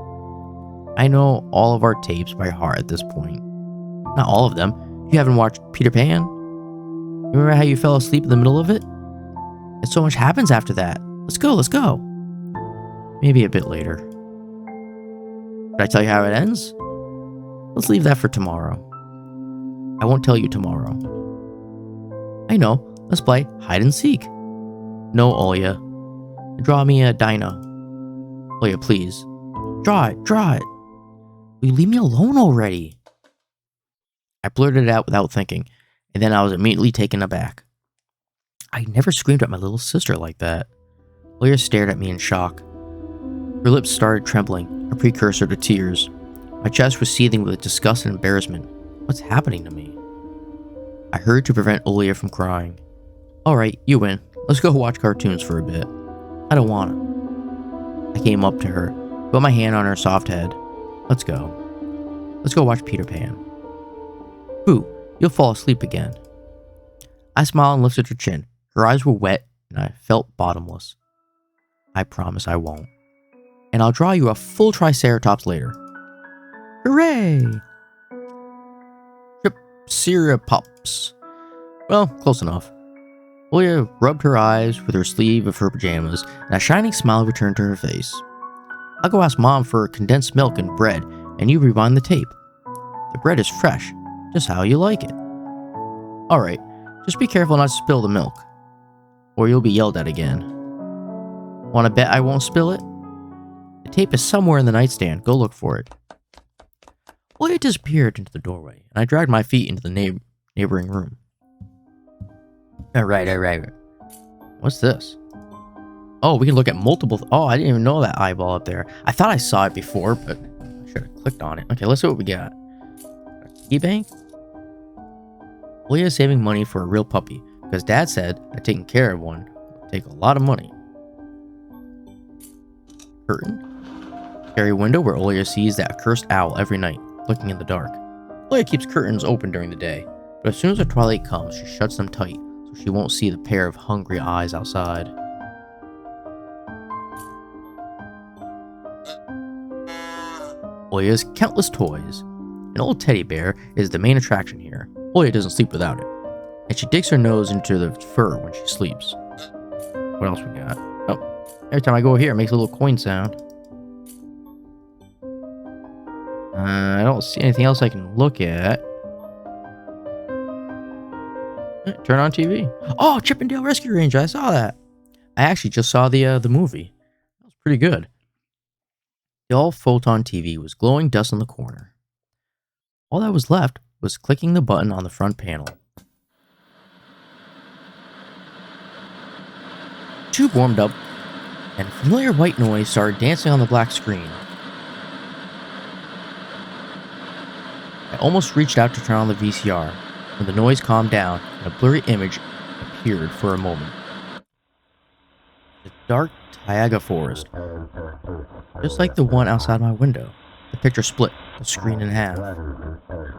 I know all of our tapes by heart at this point. Not all of them. You haven't watched Peter Pan? Remember how you fell asleep in the middle of it? And so much happens after that. Let's go, let's go. Maybe a bit later. Should I tell you how it ends? Let's leave that for tomorrow. I won't tell you tomorrow. I know. Let's play hide and seek. No, Olya. Draw me a dino. Olya, please. Draw it, draw it. Will you leave me alone already? I blurted it out without thinking, and then I was immediately taken aback. I never screamed at my little sister like that. Olya stared at me in shock. Her lips started trembling, a precursor to tears. My chest was seething with disgust and embarrassment. What's happening to me? I hurried to prevent Olya from crying. Alright, you win. Let's go watch cartoons for a bit. I don't wanna. I came up to her, put my hand on her soft head. Let's go. Let's go watch Peter Pan. Boo, you'll fall asleep again. I smiled and lifted her chin. Her eyes were wet, and I felt bottomless. I promise I won't. And I'll draw you a full Triceratops later. Hooray! Triceratops. Well, close enough. Olya rubbed her eyes with her sleeve of her pajamas, and a shining smile returned to her face. I'll go ask Mom for condensed milk and bread, and you rewind the tape. The bread is fresh, just how you like it. Alright, just be careful not to spill the milk, or you'll be yelled at again. Wanna bet I won't spill it? The tape is somewhere in the nightstand. Go look for it. Olya disappeared into the doorway, and I dragged my feet into the neighboring room. Alright. What's this? Oh, we can look at multiple... Oh, I didn't even know that eyeball up there. I thought I saw it before, but I should have clicked on it. Okay, let's see what we got. E-Bank? Olya is saving money for a real puppy, because Dad said that taking care of one would take a lot of money. Curtain? Scary window where Olya sees that accursed owl every night, looking in the dark. Olya keeps curtains open during the day, but as soon as the twilight comes, she shuts them tight, so she won't see the pair of hungry eyes outside. Olya's countless toys. An old teddy bear is the main attraction here. Olya doesn't sleep without it, and she digs her nose into the fur when she sleeps. What else we got? Oh, every time I go here, it makes a little coin sound. I don't see anything else I can look at. Turn on TV. Oh, Chip 'n Dale Rescue Ranger. I saw that. I actually just saw the movie. That was pretty good. The all-photon TV was glowing dust in the corner. All that was left was clicking the button on the front panel. The tube warmed up, and a familiar white noise started dancing on the black screen. I almost reached out to turn on the VCR, when the noise calmed down and a blurry image appeared for a moment. The dark taiga forest, just like the one outside my window. The picture split, the screen in half.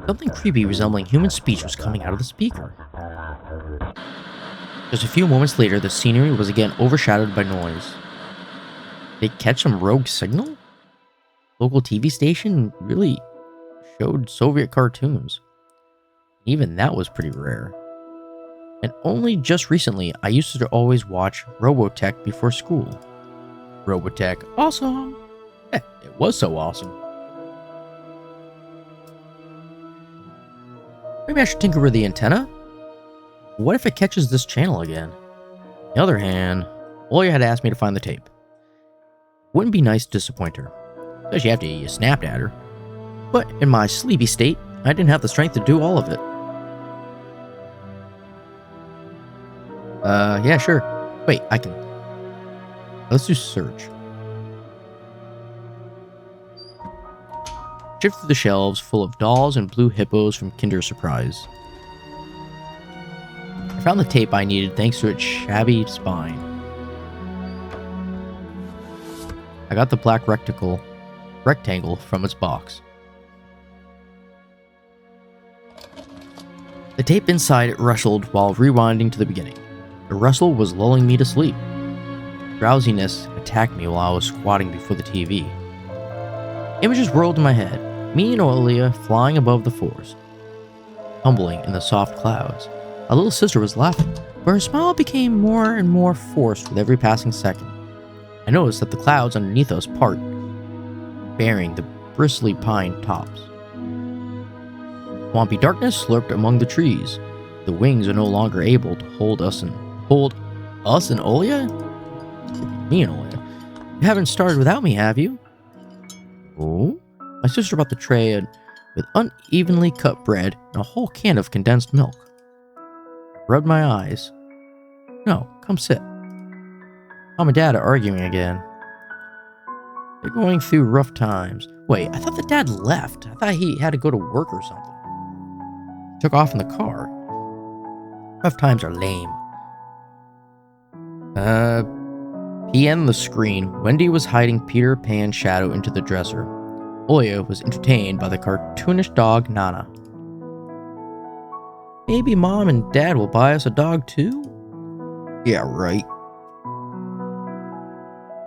Something creepy resembling human speech was coming out of the speaker. Just a few moments later, the scenery was again overshadowed by noise. Did they catch some rogue signal? Local TV station really showed Soviet cartoons. Even that was pretty rare. And only just recently, I used to always watch Robotech before school. Robotech, awesome! It was so awesome. Maybe I should tinker with the antenna? What if it catches this channel again? On the other hand, Olya had asked me to find the tape. Wouldn't be nice to disappoint her, especially after you snapped at her. But in my sleepy state, I didn't have the strength to do all of it. Yeah, sure. Wait, I can... Let's do search. Shift through the shelves full of dolls and blue hippos from Kinder Surprise. I found the tape I needed thanks to its shabby spine. I got the black rectangle from its box. The tape inside it rustled while rewinding to the beginning. The rustle was lulling me to sleep. Drowsiness attacked me while I was squatting before the TV. Images whirled in my head, me and Olia flying above the forest, tumbling in the soft clouds. My little sister was laughing, but her smile became more and more forced with every passing second. I noticed that the clouds underneath us part, bearing the bristly pine tops. Swampy darkness slurped among the trees. The wings are no longer able to hold us and Olia? Me and Olia. You haven't started without me, have you? Oh? My sister brought the tray with unevenly cut bread and a whole can of condensed milk. I rubbed my eyes. No, come sit. Mom and Dad are arguing again. They're going through rough times. Wait, I thought the dad left. I thought he had to go to work or something. Took off in the car. Rough times are lame. Beyond the screen, Wendy was hiding Peter Pan's shadow into the dresser. Oya was entertained by the cartoonish dog Nana. Maybe Mom and Dad will buy us a dog too? Yeah, right.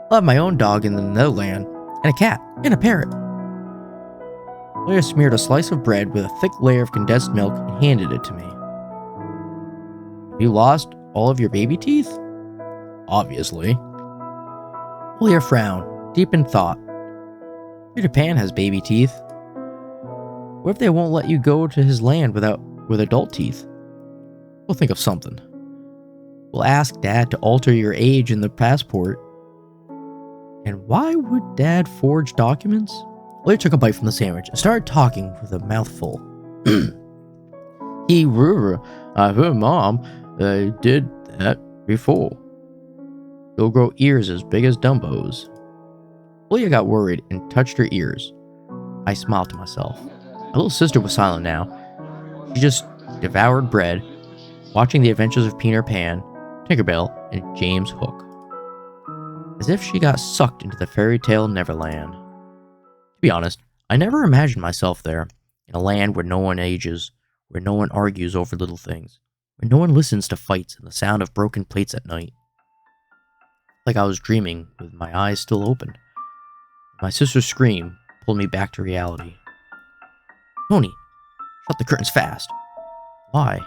I'll have my own dog in the Netherland, and a cat, and a parrot. Oya smeared a slice of bread with a thick layer of condensed milk and handed it to me. Have you lost all of your baby teeth? Obviously. Oya frowned, deep in thought. Peter Pan has baby teeth. What if they won't let you go to his land with adult teeth? We'll think of something. We'll ask Dad to alter your age in the passport. And why would Dad forge documents? Oya took a bite from the sandwich and started talking with a mouthful. I've heard Mom did that before. They'll grow ears as big as Dumbo's. Oya got worried and touched her ears. I smiled to myself. My little sister was silent now. She just devoured bread, watching the adventures of Peter Pan, Tinkerbell, and James Hook. As if she got sucked into the fairy tale Neverland. To be honest, I never imagined myself there, in a land where no one ages, where no one argues over little things, where no one listens to fights and the sound of broken plates at night. Like I was dreaming with my eyes still open. My sister's scream pulled me back to reality. Tony, shut the curtains fast. Why?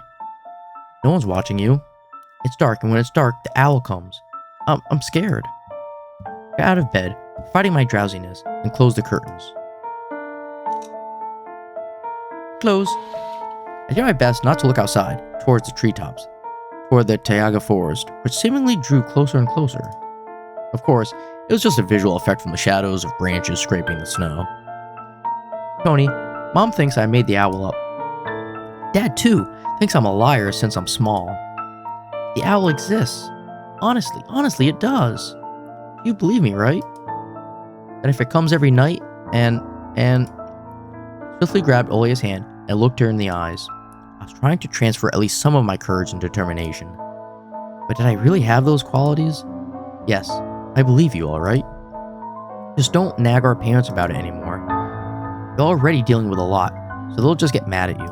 No one's watching you. It's dark, and when it's dark, the owl comes. I'm scared. I got out of bed, fighting my drowsiness, and closed the curtains. Close. I did my best not to look outside, towards the treetops, toward the Taiga forest, which seemingly drew closer and closer. Of course, it was just a visual effect from the shadows of branches scraping the snow. Tony, Mom thinks I made the owl up. Dad, too, thinks I'm a liar since I'm small. The owl exists. Honestly, it does. You believe me, right? That if it comes every night and swiftly grabbed Olia's hand and looked her in the eyes. I was trying to transfer at least some of my courage and determination. But did I really have those qualities? Yes, I believe you, alright? Just don't nag our parents about it anymore. They're already dealing with a lot, so they'll just get mad at you.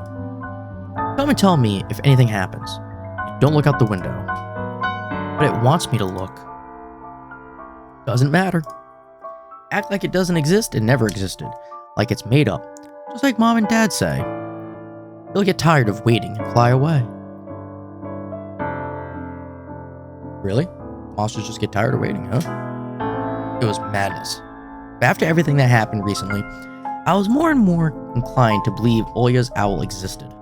Come and tell me if anything happens. Don't look out the window. But it wants me to look. Doesn't matter. Act like it doesn't exist and never existed. Like it's made up. Just like Mom and Dad say. They'll get tired of waiting and fly away. Really? Monsters just get tired of waiting, huh? It was madness. But after everything that happened recently, I was more and more inclined to believe Olia's owl existed.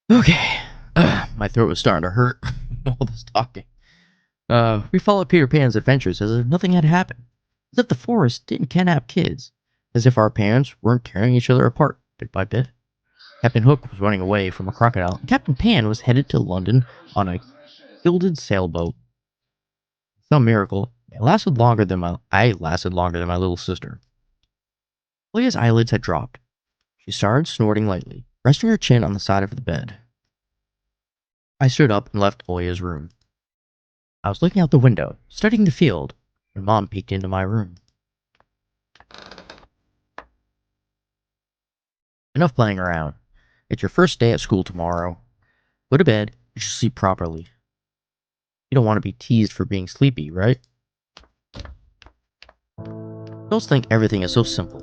Okay. My throat was starting to hurt all this talking. We followed Peter Pan's adventures as if nothing had happened. As if the forest didn't kidnap kids. As if our parents weren't tearing each other apart bit by bit. Captain Hook was running away from a crocodile, and Captain Pan was headed to London on a gilded sailboat. Some miracle, I lasted longer than my little sister. Leah's eyelids had dropped. She started snorting lightly, resting her chin on the side of the bed. I stood up and left Olia's room. I was looking out the window, studying the field, when Mom peeked into my room. Enough playing around. It's your first day at school tomorrow. Go to bed, you should sleep properly. You don't want to be teased for being sleepy, right? Adults think everything is so simple.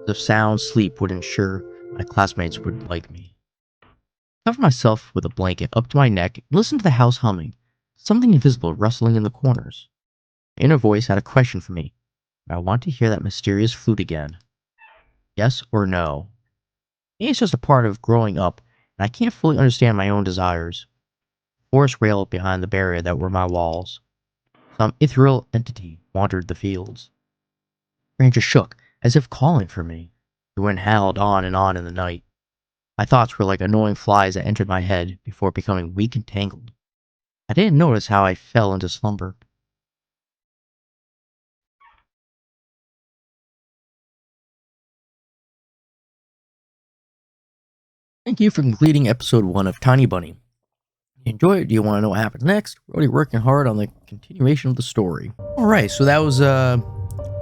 As if sound sleep would ensure my classmates would like me. I covered myself with a blanket up to my neck and listened to the house humming, something invisible rustling in the corners. My inner voice had a question for me. I want to hear that mysterious flute again. Yes or no? Maybe it's just a part of growing up, and I can't fully understand my own desires. Forest railed behind the barrier that were my walls. Some ethereal entity wandered the fields. Branches shook, as if calling for me. The wind howled on and on in the night. My thoughts were like annoying flies that entered my head before becoming weak and tangled. I didn't notice how I fell into slumber. Thank you for completing episode 1 of Tiny Bunny. If you enjoyed it, do you want to know what happens next? We're already working hard on the continuation of the story. Alright, so that was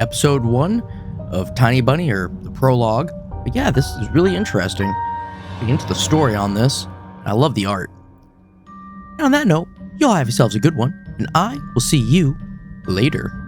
episode 1 of Tiny Bunny, or the prologue. But yeah, this is really interesting. Getting into the story on this. I love the art. And on that note, y'all have yourselves a good one, and I will see you later.